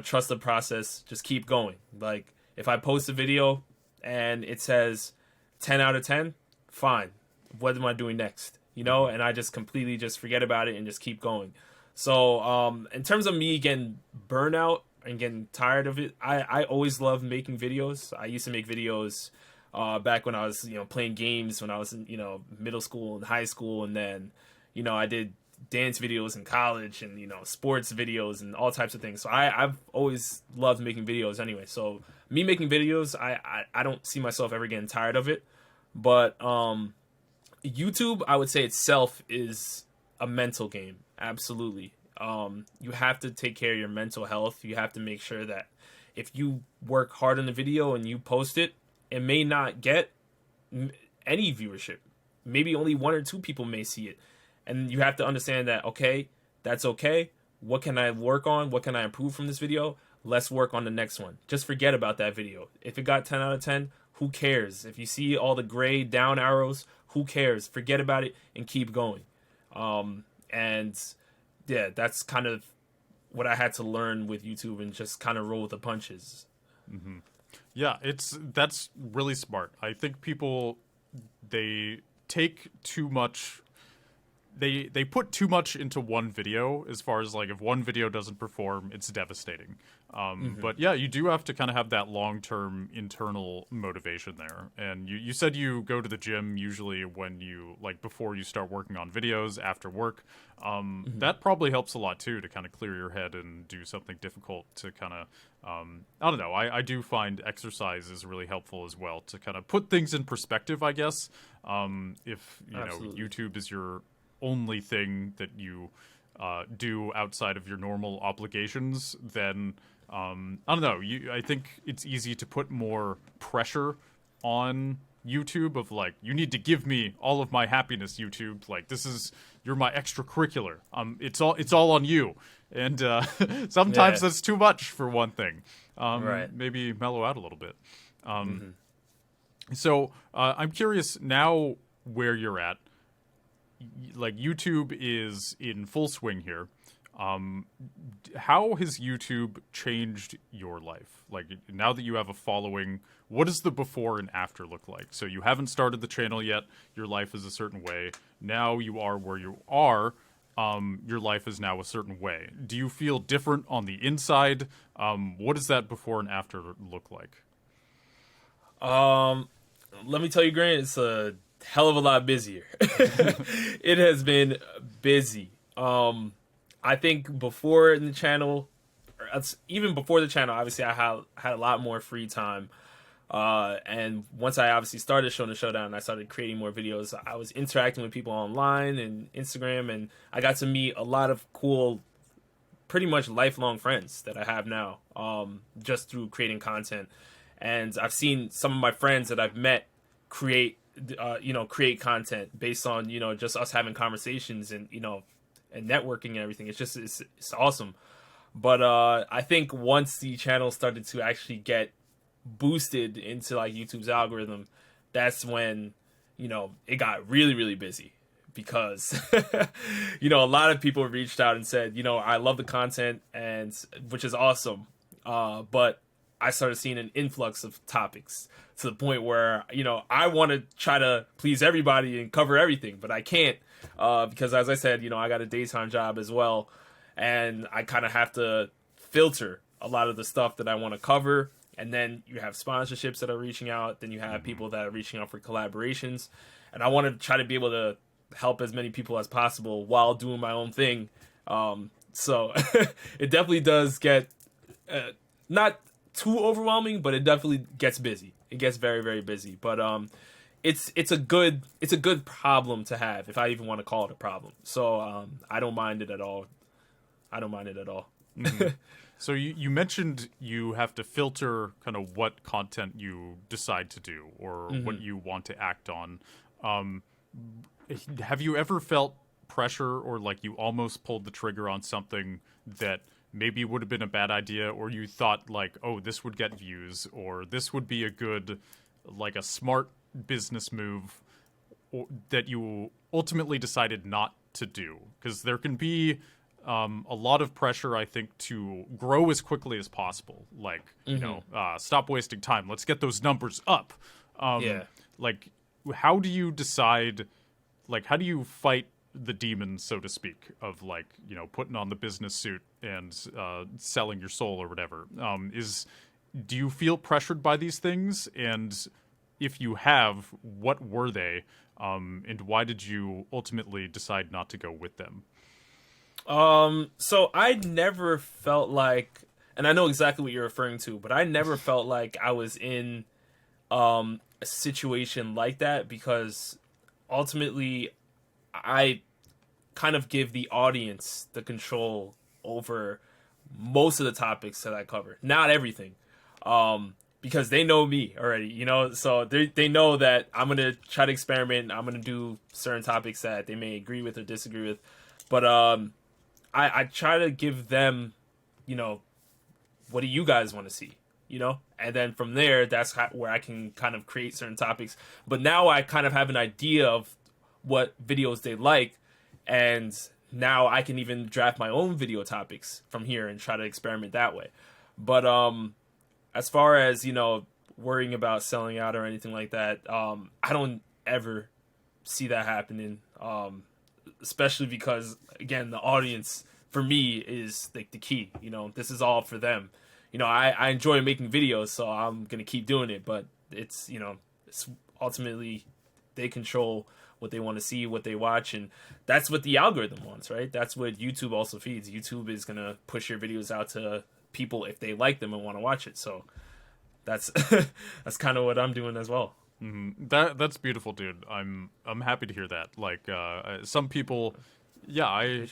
trust the process, just keep going. Like, if I post a video and it says 10 out of 10, fine. What am I doing next? And I just completely just forget about it and just keep going. So, in terms of me getting burnout and getting tired of it, I always loved making videos. I used to make videos back when I was, playing games when I was in, middle school and high school. And then, I did dance videos in college and, sports videos and all types of things. So I've always loved making videos anyway. So me making videos, I don't see myself ever getting tired of it. But YouTube, I would say itself is a mental game. Absolutely. You have to take care of your mental health. You have to make sure that if you work hard on the video and you post it, it may not get any viewership. Maybe only 1 or 2 people may see it. And you have to understand that, okay, that's okay. What can I work on? What can I improve from this video? Let's work on the next one. Just forget about that video. If it got 10 out of 10, who cares? If you see all the gray down arrows, who cares? Forget about it and keep going. And yeah, that's kind of what I had to learn with YouTube, and just kind of roll with the punches. Mm-hmm. Yeah, that's really smart. I think people, they take too much. They put too much into one video, as far as like, if one video doesn't perform, it's devastating. But yeah, you do have to kind of have that long-term internal motivation there. And you said you go to the gym usually when you, like, before you start working on videos, after work. That probably helps a lot too, to kind of clear your head and do something difficult to kind of, I don't know. I do find exercise is really helpful as well, to kind of put things in perspective, I guess. If, YouTube is your only thing that you do outside of your normal obligations, then I don't know. I think it's easy to put more pressure on YouTube of like, you need to give me all of my happiness, YouTube. Like, you're my extracurricular. It's all on you. And sometimes that's too much for one thing. Right. Maybe mellow out a little bit. So I'm curious now where you're at. Like, YouTube is in full swing here. How has YouTube changed your life? Like, now that you have a following, what does the before and after look like? So you haven't started the channel yet. Your life is a certain way. Now you are where you are. Your life is now a certain way. Do you feel different on the inside? What does that before and after look like? Let me tell you, Grant, it's a hell of a lot busier. It has been busy. I think before the channel, even before the channel, obviously I had a lot more free time. And once I obviously started Showdown, and I started creating more videos, I was interacting with people online and Instagram, and I got to meet a lot of cool, pretty much lifelong friends that I have now, just through creating content. And I've seen some of my friends that I've met create content based on, just us having conversations and, and networking and everything. It's awesome. But I think once the channel started to actually get boosted into like YouTube's algorithm, that's when, it got really, really busy, because, a lot of people reached out and said, I love the content, and which is awesome. But I started seeing an influx of topics to the point where, I want to try to please everybody and cover everything, but I can't, because as I said, I got a daytime job as well. And I kind of have to filter a lot of the stuff that I want to cover. And then you have sponsorships that are reaching out. Then you have people that are reaching out for collaborations. And I want to try to be able to help as many people as possible while doing my own thing. So it definitely does get not too overwhelming, but it definitely gets busy. It gets very, very busy. But it's a good problem to have, if I even want to call it a problem. So I don't mind it at all. I don't mind it at all. Mm-hmm. So you mentioned you have to filter kind of what content you decide to do or what you want to act on. Have you ever felt pressure or like you almost pulled the trigger on something that maybe would have been a bad idea, or you thought like, oh, this would get views, or this would be a good, like a smart business move, or, that you ultimately decided not to do? Because there can be a lot of pressure, I think, to grow as quickly as possible. Like, you know, stop wasting time. Let's get those numbers up. Like, how do you decide, like, how do you fight the demons, so to speak, of like, you know, putting on the business suit and selling your soul or whatever? Do you feel pressured by these things? And if you have, what were they? And why did you ultimately decide not to go with them? So I never felt like, and I know exactly what you're referring to, but I never felt like I was in a situation like that, because ultimately I kind of give the audience the control over most of the topics that I cover. Not everything. Because they know me already, you know, so they know that I'm going to try to experiment. I'm going to do certain topics that they may agree with or disagree with. But I try to give them, you know, what do you guys want to see, you know? And then from there, that's where I can kind of create certain topics. But now I kind of have an idea of what videos they like, and now I can even draft my own video topics from here and try to experiment that way. But as far as, you know, worrying about selling out or anything like that, I don't ever see that happening. Especially because, again, the audience for me is like the key. You know, this is all for them. You know, I enjoy making videos, so I'm gonna keep doing it. But it's, you know, it's ultimately they control what they want to see, what they watch, and that's what the algorithm wants, right? That's what YouTube also feeds. YouTube is gonna push your videos out to people if they like them and want to watch it. So that's that's kind of what I'm doing as well. Mm-hmm. That's beautiful, dude. I'm happy to hear that. Like some people, yeah,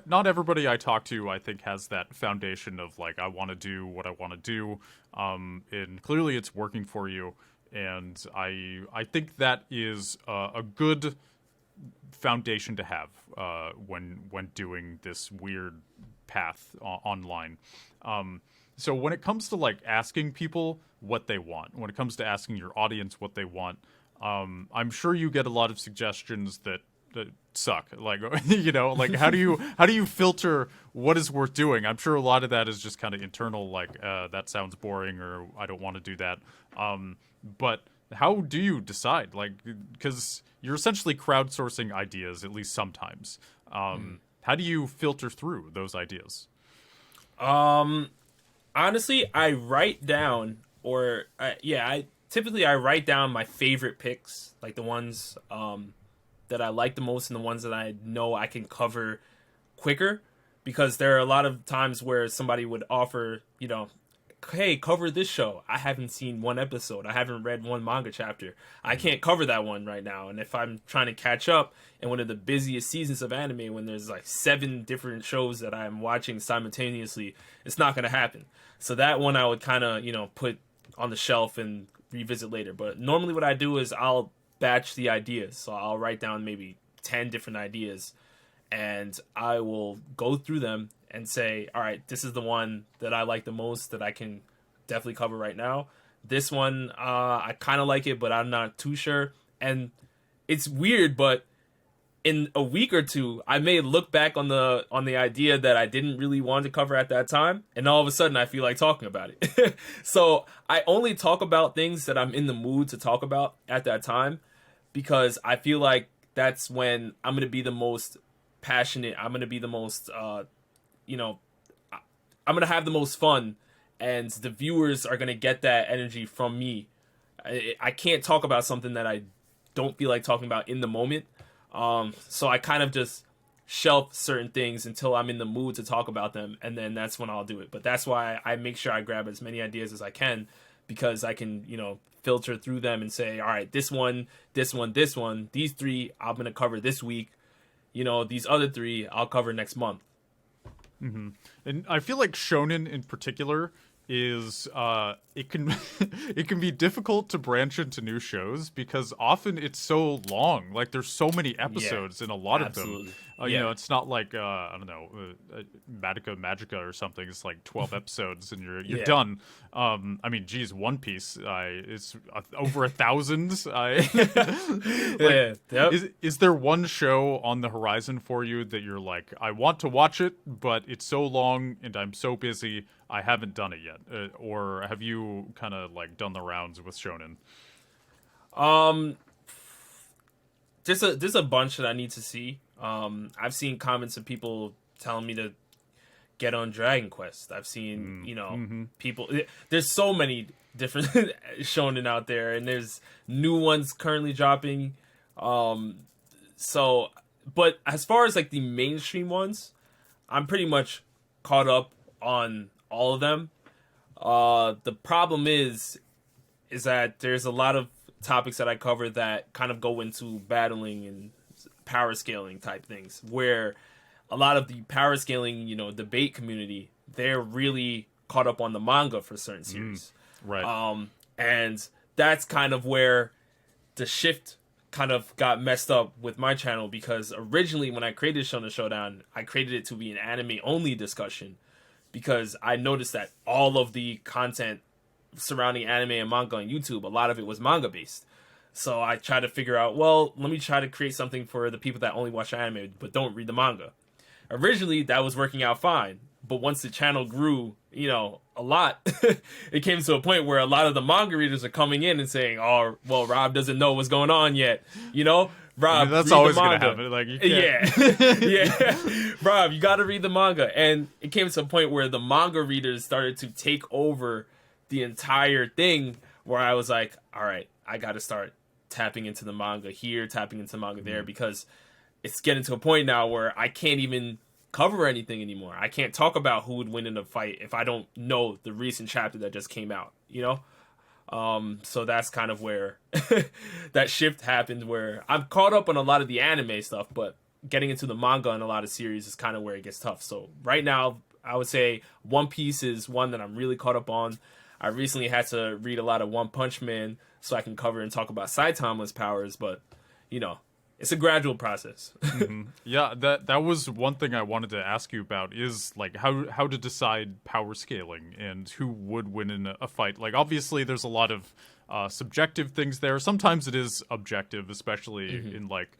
not everybody I talk to, I think, has that foundation of like, I want to do what I want to do, and clearly it's working for you. And I think that is a good foundation to have when doing this weird path online. So when it comes to like asking people what they want, when it comes to asking your audience what they want, I'm sure you get a lot of suggestions that suck. Like, you know, like how do you filter what is worth doing? I'm sure a lot of that is just kind of internal, like that sounds boring, or I don't want to do that. But how do you decide? Like, because you're essentially crowdsourcing ideas, at least sometimes. How do you filter through those ideas? Honestly, I write down, or I typically write down my favorite picks, like the ones that I like the most and the ones that I know I can cover quicker, because there are a lot of times where somebody would offer, you know, hey, cover this show. I haven't seen one episode. I haven't read one manga chapter. I can't cover that one right now. And if I'm trying to catch up in one of the busiest seasons of anime, when there's like 7 different shows that I'm watching simultaneously, it's not going to happen. So that one I would kind of, you know, put on the shelf and revisit later. But normally what I do is I'll batch the ideas. So I'll write down maybe 10 different ideas, and I will go through them and say, all right, this is the one that I like the most that I can definitely cover right now. This one, I kind of like it, but I'm not too sure. And it's weird, but in a week or two, I may look back on the idea that I didn't really want to cover at that time, and all of a sudden I feel like talking about it. So I only talk about things that I'm in the mood to talk about at that time, because I feel like that's when I'm going to be the most passionate. I'm going to be the most, you know, I'm going to have the most fun, and the viewers are going to get that energy from me. I can't talk about something that I don't feel like talking about in the moment. So I kind of just shelf certain things until I'm in the mood to talk about them, and then that's when I'll do it. But that's why I make sure I grab as many ideas as I can, because I can, filter through them and say, all right, this one, these three I'm going to cover this week. These other three I'll cover next month. Mm-hmm. And I feel like Shonen in particular is it can it can be difficult to branch into new shows because often it's so long. Like there's so many episodes in a lot of them. It's not like I don't know, Magica or something. It's like 12 episodes and you're done. I mean, geez, One Piece it's over 1,000. Is there one show on the horizon for you that you're like, I want to watch it, but it's so long and I'm so busy I haven't done it yet? Or have you kind of like done the rounds with Shonen? There's a bunch that I need to see. I've seen comments of people telling me to get on Dragon Quest. I've seen, people. There's so many different Shonen out there, and there's new ones currently dropping. But as far as like the mainstream ones, I'm pretty much caught up on all of them. The problem is that there's a lot of topics that I cover that kind of go into battling and power scaling type things, where a lot of the power scaling, debate community, they're really caught up on the manga for certain series. Right. And that's kind of where the shift kind of got messed up with my channel, because originally when I created Shonen Showdown, I created it to be an anime only discussion, because I noticed that all of the content surrounding anime and manga on YouTube, a lot of it was manga based. So I tried to figure out, well, let me try to create something for the people that only watch anime but don't read the manga. Originally, that was working out fine. But once the channel grew, a lot, it came to a point where a lot of the manga readers are coming in and saying, oh, well, Rob doesn't know what's going on yet. Rob, that's always going to happen. Like, you can't. Yeah. Rob, you got to read the manga. And it came to a point where the manga readers started to take over the entire thing, where I was like, all right, I got to start tapping into the manga here, tapping into the manga there, because it's getting to a point now where I can't even cover anything anymore. I can't talk about who would win in a fight if I don't know the recent chapter that just came out, So that's kind of where that shift happened, where I'm caught up on a lot of the anime stuff, but getting into the manga and a lot of series is kind of where it gets tough. So right now, I would say One Piece is one that I'm really caught up on. I recently had to read a lot of One Punch Man so I can cover and talk about Saitama's powers, but, it's a gradual process. Yeah, that was one thing I wanted to ask you about, is like how to decide power scaling and who would win in a fight. Like, obviously there's a lot of subjective things there. Sometimes it is objective, especially in like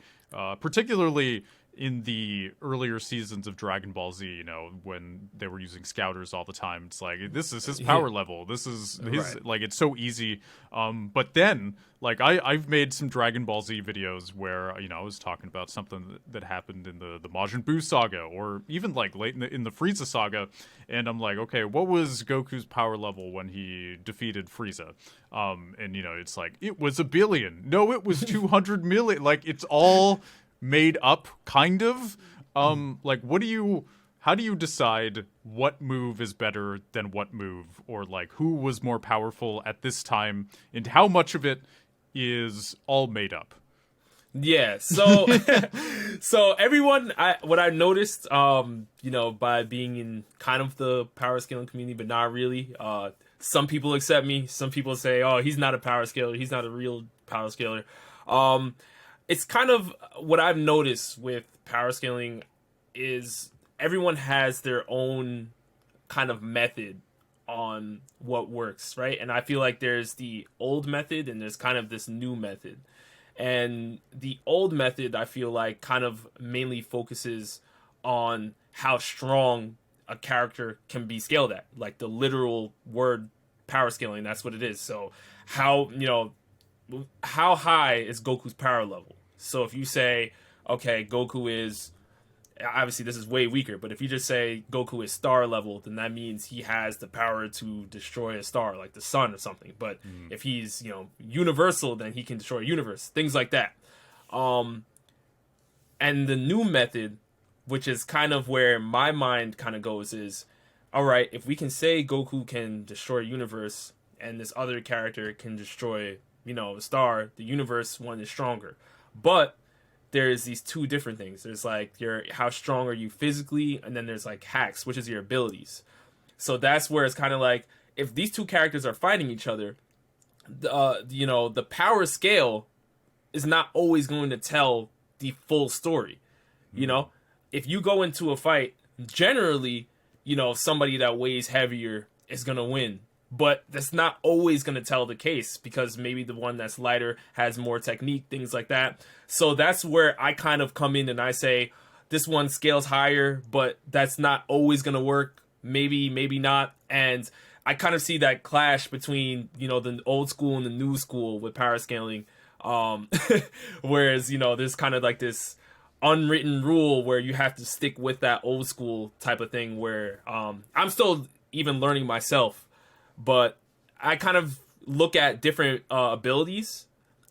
particularly in the earlier seasons of Dragon Ball Z, when they were using scouters all the time. It's like, this is his power level. This is his, like, it's so easy. But then, like, I've made some Dragon Ball Z videos where, I was talking about something that happened in the Majin Buu saga, or even, like, late in the Frieza saga. And I'm like, okay, what was Goku's power level when he defeated Frieza? And, it's like, it was 1 billion. No, it was 200 million. Like, it's all made up, kind of. Like, how do you decide what move is better than what move, or like who was more powerful at this time, and how much of it is all made up? Yeah, so so everyone, what I noticed, by being in kind of the power scaling community, but not really. Some people accept me. Some people say, "Oh, he's not a power scaler. He's not a real power scaler." It's kind of what I've noticed with power scaling is everyone has their own kind of method on what works, right? And I feel like there's the old method and there's kind of this new method. And the old method, I feel like, kind of mainly focuses on how strong a character can be scaled at. Like the literal word power scaling, that's what it is. So how high is Goku's power level? So if you say, okay, Goku is, obviously this is way weaker, but if you just say Goku is star level, then that means he has the power to destroy a star, like the sun or something. But if he's, universal, then he can destroy a universe, things like that. And the new method which is kind of where my mind kind of goes is, all right, if we can say Goku can destroy a universe and this other character can destroy, a star, the universe one is stronger. But there's these two different things. There's like how strong are you physically, and then there's like hacks, which is your abilities. So that's where it's kind of like, if these two characters are fighting each other, the power scale is not always going to tell the full story. If you go into a fight, generally, somebody that weighs heavier is going to win. But that's not always going to tell the case, because maybe the one that's lighter has more technique, things like that. So that's where I kind of come in and I say, this one scales higher, but that's not always going to work. Maybe not. And I kind of see that clash between, the old school and the new school with power scaling. Whereas, there's kind of like this unwritten rule where you have to stick with that old school type of thing where I'm still even learning myself. But I kind of look at different abilities,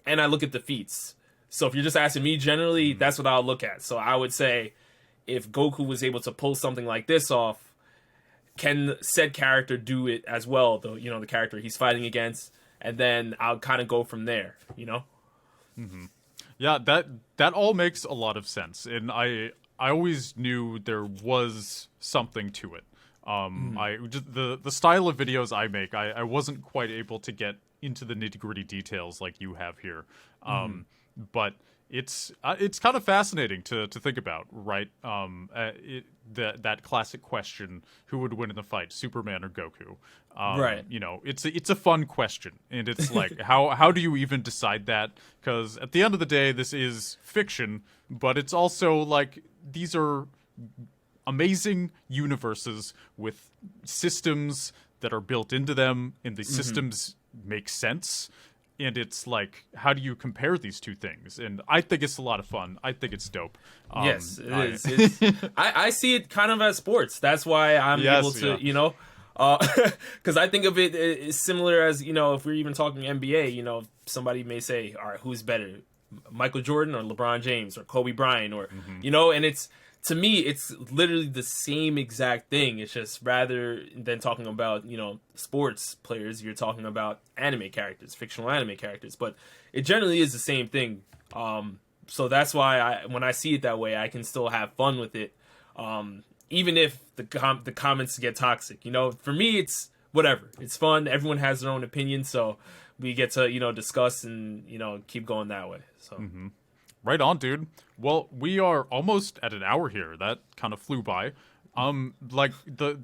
and I look at the feats. So if you're just asking me generally, that's what I'll look at. So I would say, if Goku was able to pull something like this off, can said character do it as well? The character he's fighting against, and then I'll kind of go from there. Mm-hmm. Yeah, that all makes a lot of sense, and I always knew there was something to it. I just, the style of videos I make, I wasn't quite able to get into the nitty-gritty details like you have here. But it's kind of fascinating to think about, right? That classic question, who would win in the fight, Superman or Goku? Right. It's a fun question, and it's like, how do you even decide that? Because at the end of the day, this is fiction, but it's also like, these are amazing universes with systems that are built into them, and the systems make sense. And it's like, how do you compare these two things? And I think it's a lot of fun. I think it's dope. Yes, it is. I see it kind of as sports. That's why I'm able to, because I think of it as similar as, if we're even talking NBA, somebody may say, all right, who's better, Michael Jordan or LeBron James or Kobe Bryant or, and it's, to me, it's literally the same exact thing. It's just, rather than talking about, sports players, you're talking about anime characters, fictional anime characters. But it generally is the same thing. So that's why when I see it that way, I can still have fun with it. Even if the comments get toxic. For me, it's whatever. It's fun. Everyone has their own opinion. So we get to, discuss and, keep going that way. So. Mm-hmm. Right on, dude. Well, we are almost at an hour here. That kind of flew by. Like the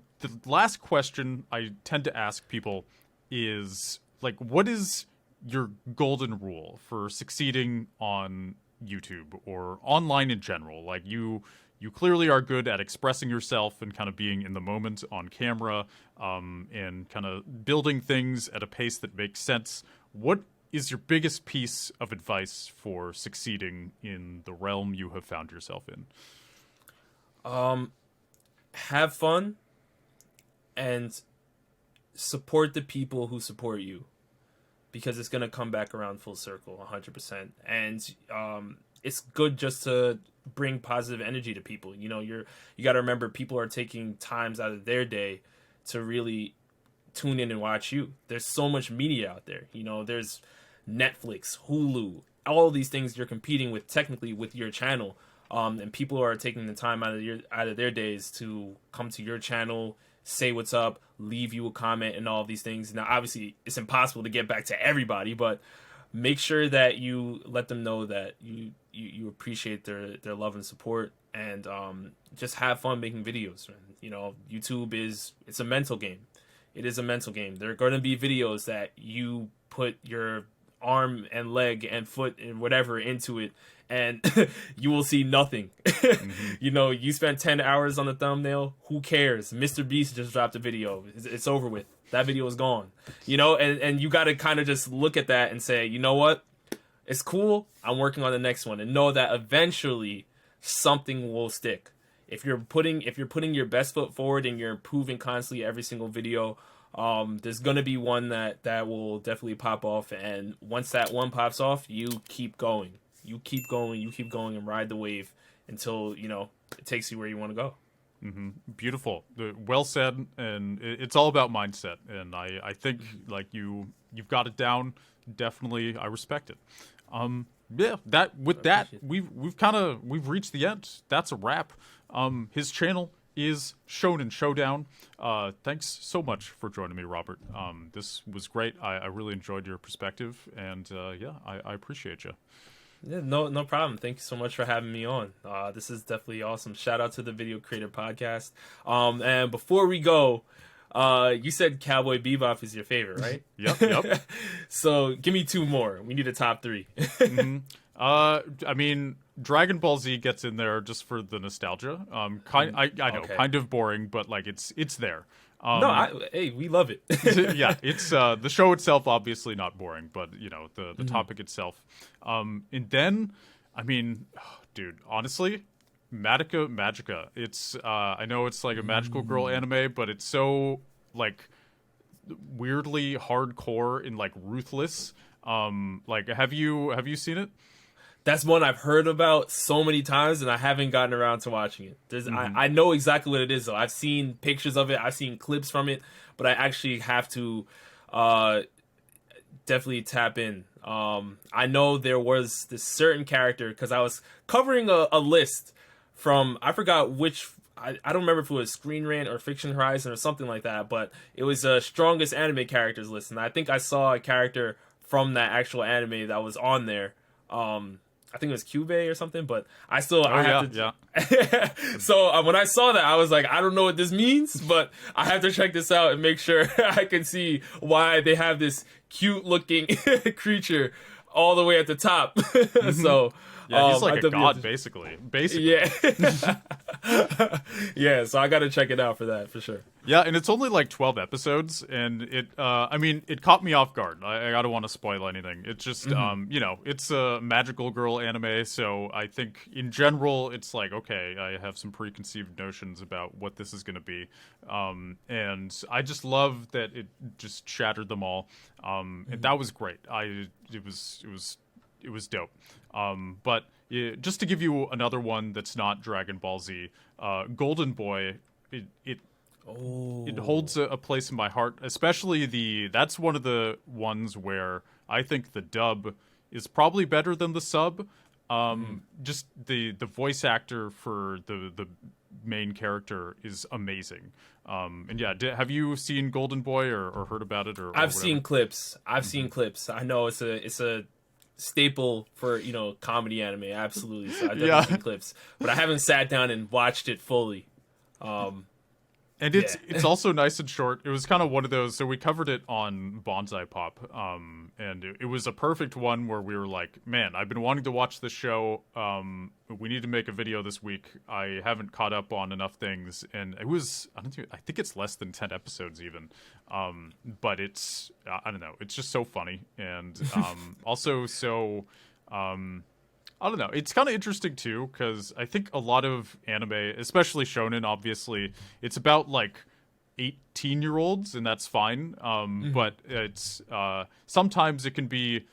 last question I tend to ask people is, like, what is your golden rule for succeeding on YouTube or online in general? Like, you clearly are good at expressing yourself and kind of being in the moment on camera, and kind of building things at a pace that makes sense. What is your biggest piece of advice for succeeding in the realm you have found yourself in? Have fun and support the people who support you, because it's going to come back around full circle 100%. And it's good just to bring positive energy to people. You got to remember, people are taking times out of their day to really tune in and watch you. There's so much media out there. There's Netflix, Hulu, all of these things you're competing with technically with your channel. And people are taking the time out of their days to come to your channel, say what's up, leave you a comment, and all of these things. Now, obviously, it's impossible to get back to everybody, but make sure that you let them know that you appreciate their love and support, and just have fun making videos. YouTube it's a mental game. It is a mental game. There are going to be videos that you put your arm and leg and foot and whatever into it, and you will see nothing. You spent 10 hours on the thumbnail. Who cares? Mr. Beast just dropped a video. It's over with. That video is gone. And you got to kind of just look at that and say, you know what? It's cool. I'm working on the next one, and know that eventually something will stick. If you're putting your best foot forward and you're improving constantly every single video, there's gonna be one that will definitely pop off, and once that one pops off, you keep going. you keep going, and ride the wave until it takes you where you want to go. Beautiful, well said, and it's all about mindset. And I think like you've got it down. Definitely, I respect it. Yeah, we've reached the end. That's a wrap. His channel is Shonen Showdown. Thanks so much for joining me, Robert. This was great. I really enjoyed your perspective, and I appreciate you. Yeah, no problem. Thank you so much for having me on. This is definitely awesome. Shout out to the Video Creator Podcast. And before we go, you said Cowboy Bebop is your favorite, right? Yep. So give me 2 more. We need a top 3. I mean, Dragon Ball Z gets in there just for the nostalgia. I know, Okay. kind of boring, but like it's there. Hey, we love it. Yeah, it's the show itself obviously not boring, but the topic itself. And then, I mean, dude, honestly, Madoka Magica. It's I know it's like a magical girl anime, but it's so like weirdly hardcore and like ruthless. Like have you seen it? That's one I've heard about so many times, and I haven't gotten around to watching it. I know exactly what it is, though. I've seen pictures of it. I've seen clips from it, but I actually have to definitely tap in. I know there was this certain character, because I was covering a list from, I forgot which, I don't remember if it was Screen Rant or Fiction Horizon or something like that, but it was a strongest anime characters list, and I think I saw a character from that actual anime that was on there. I think it was Cube or something, but I still have to. Yeah. So when I saw that, I was like, I don't know what this means, but I have to check this out and make sure I can see why they have this cute looking creature all the way at the top. So yeah, he's like a god, basically. Yeah. Yeah, so I got to check it out for that, for sure. Yeah, and it's only like 12 episodes, and it caught me off guard. I don't want to spoil anything. It's just, it's a magical girl anime, so I think in general, it's like, okay, I have some preconceived notions about what this is going to be. And I just love that it just shattered them all. And that was great. It was dope. But just to give you another one that's not Dragon Ball Z, Golden Boy, it holds a place in my heart, especially that's one of the ones where I think the dub is probably better than the sub. Just the voice actor for the main character is amazing. And yeah, have you seen Golden Boy or heard about it? Or I've seen clips. Seen clips. I know it's a staple for comedy anime, absolutely. So I've definitely seen clips, but I haven't sat down and watched it fully. And it's also nice and short. It was kind of one of those. So we covered it on Bonsai Pop, and it was a perfect one where we were like, "Man, I've been wanting to watch this show. We need to make a video this week. I haven't caught up on enough things." And it was I think it's less than 10 episodes even, but it's I don't know. It's just so funny and also so. I don't know. It's kind of interesting, too, because I think a lot of anime, especially shonen, obviously, it's about, like, 18-year-olds, and that's fine. But it's sometimes it can be...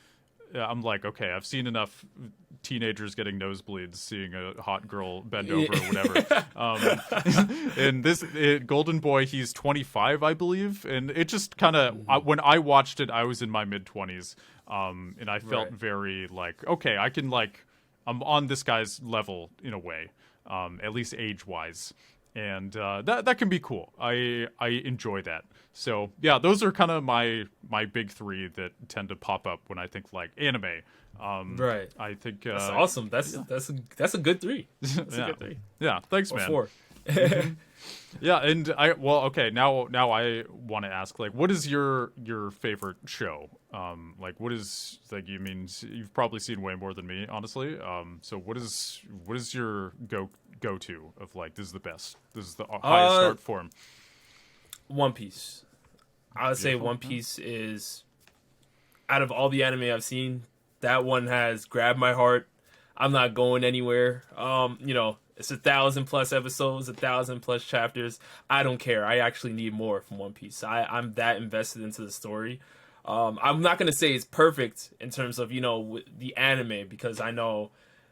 I'm like, okay, I've seen enough teenagers getting nosebleeds, seeing a hot girl bend over or whatever. And Golden Boy, he's 25, I believe. And it just kind of... when I watched it, I was in my mid-20s. And I felt very, like, okay, I can, like... I'm on this guy's level in a way, at least age-wise, and that can be cool. I enjoy that. So yeah, those are kind of my big 3 that tend to pop up when I think like anime. Right. I think that's awesome. That's a good 3. That's a good 3. Yeah. Thanks, man. 4. Yeah, and now I want to ask, like, what is your favorite show? Like, what is, like, you mean you've probably seen way more than me, honestly. So what is your go to of like, this is the best, this is the highest art form? One Piece. I would say One Piece is, out of all the anime I've seen, that one has grabbed my heart. I'm not going anywhere. It's 1,000+ episodes, 1,000+ chapters. I don't care. I actually need more from One Piece. I'm that invested into the story. I'm not gonna say it's perfect in terms of the anime, because I know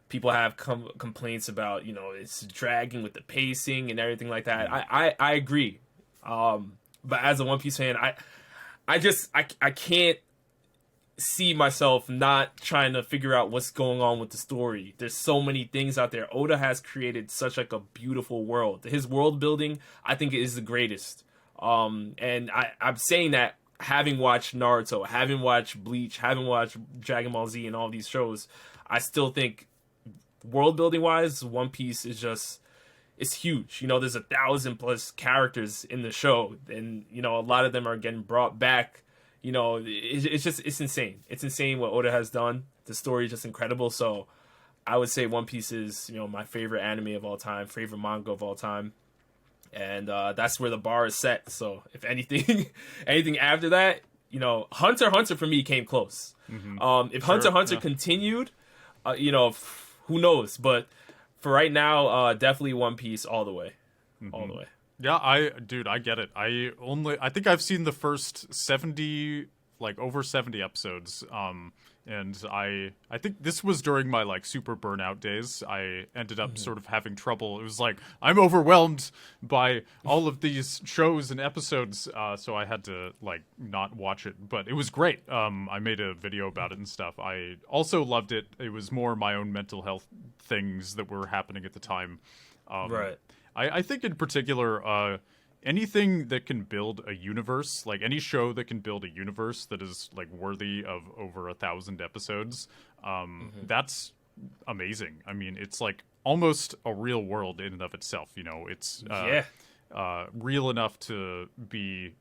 people have complaints about it's dragging with the pacing and everything like that. I agree, but as a One Piece fan, I can't see myself not trying to figure out what's going on with the story. There's so many things out there. Oda has created such like a beautiful world. His world building, I think, is the greatest. And I'm saying that having watched Naruto, having watched Bleach, having watched Dragon Ball Z and all these shows, I still think world building wise, One Piece is just, it's huge. There's 1,000+ characters in the show, and a lot of them are getting brought back. It's insane. It's insane what Oda has done. The story is just incredible. So I would say One Piece is, my favorite anime of all time, favorite manga of all time. And that's where the bar is set. So if anything, anything after that, Hunter x Hunter for me came close. Mm-hmm. If Hunter x Hunter continued, who knows? But for right now, definitely One Piece all the way. Mm-hmm. All the way. Yeah, I get it. I think I've seen the first 70, like over 70 episodes. And I think this was during my like super burnout days. I ended up sort of having trouble. It was like I'm overwhelmed by all of these shows and episodes, so I had to like not watch it. But it was great. I made a video about it and stuff. I also loved it. It was more my own mental health things that were happening at the time. Right. I think in particular, anything that can build a universe, like any show that can build a universe that is like worthy of over 1,000 episodes, that's amazing. I mean, it's like almost a real world in and of itself. It's real enough to be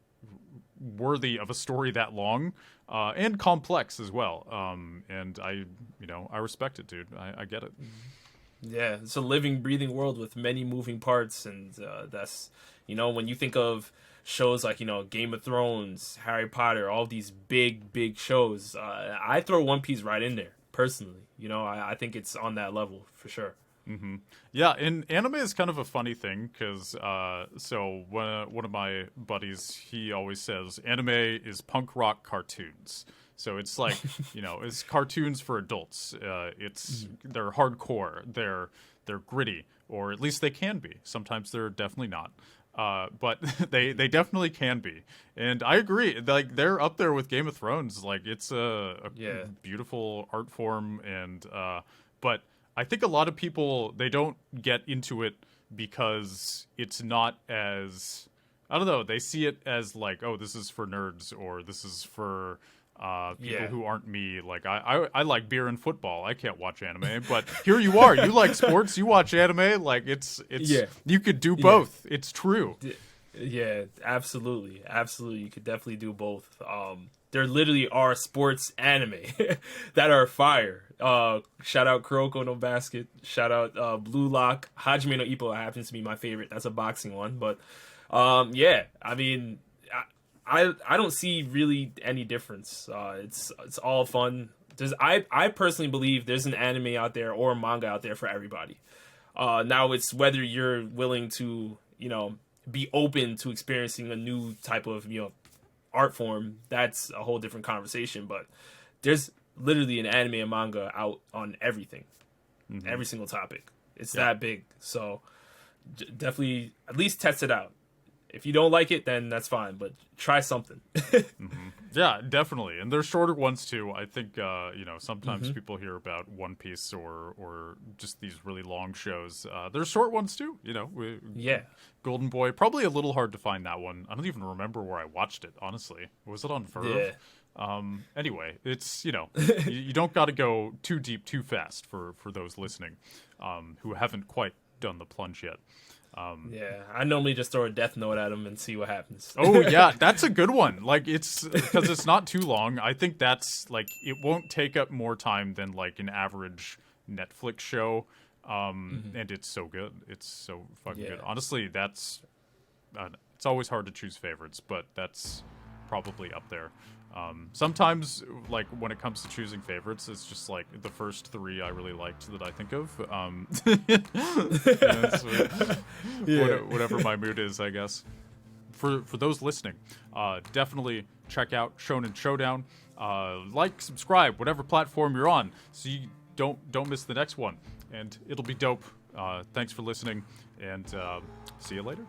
worthy of a story that long, and complex as well. And I respect it, dude. I get it. Yeah, it's a living, breathing world with many moving parts, and that's, when you think of shows like, Game of Thrones, Harry Potter, all these big shows, I throw One Piece right in there, personally. I think it's on that level, for sure. Mm-hmm. Yeah, and anime is kind of a funny thing, because so one of my buddies, he always says, anime is punk rock cartoons. So it's like, it's cartoons for adults. They're hardcore. They're gritty, or at least they can be. Sometimes they're definitely not. But they definitely can be. And I agree. Like, they're up there with Game of Thrones. Like, it's a beautiful art form. And but I think a lot of people, they don't get into it because it's not as, I don't know, they see it as like, oh, this is for nerds, or this is for people who aren't me. Like I like beer and football. I can't watch anime, but here you are. You like sports. You watch anime. Like it's you could do both. It's true. Yeah, absolutely. You could definitely do both. There literally are sports anime that are fire. Shout out Kuroko no Basket. Shout out Blue Lock. Hajime no Ippo happens to be my favorite. That's a boxing one, but I mean, I don't see really any difference. It's all fun. I personally believe there's an anime out there or a manga out there for everybody. Now it's whether you're willing to, be open to experiencing a new type of, art form. That's a whole different conversation, but there's literally an anime and manga out on everything. Every single topic. It's that big. So definitely at least test it out. If you don't like it, then that's fine, but try something. Yeah, definitely. And there's shorter ones too. I think sometimes people hear about One Piece or just these really long shows. There's short ones too, Golden Boy, probably a little hard to find that one. I don't even remember where I watched it, honestly. Was it on Verve? Yeah. Anyway, it's, you don't got to go too deep too fast for those listening who haven't quite done the plunge yet. I normally just throw a Death Note at them and see what happens. Oh yeah, that's a good one. Like, it's because it's not too long. I think that's like, it won't take up more time than like an average Netflix show. And it's so good. It's so fucking good. Honestly, that's it's always hard to choose favorites, but that's probably up there. Sometimes, like, when it comes to choosing favorites, it's just like the first three I really liked that I think of. Whatever my mood is, I guess. for those listening, definitely check out Shonen Showdown. Like, subscribe, whatever platform you're on, so you don't miss the next one. And it'll be dope. Thanks for listening, and see you later.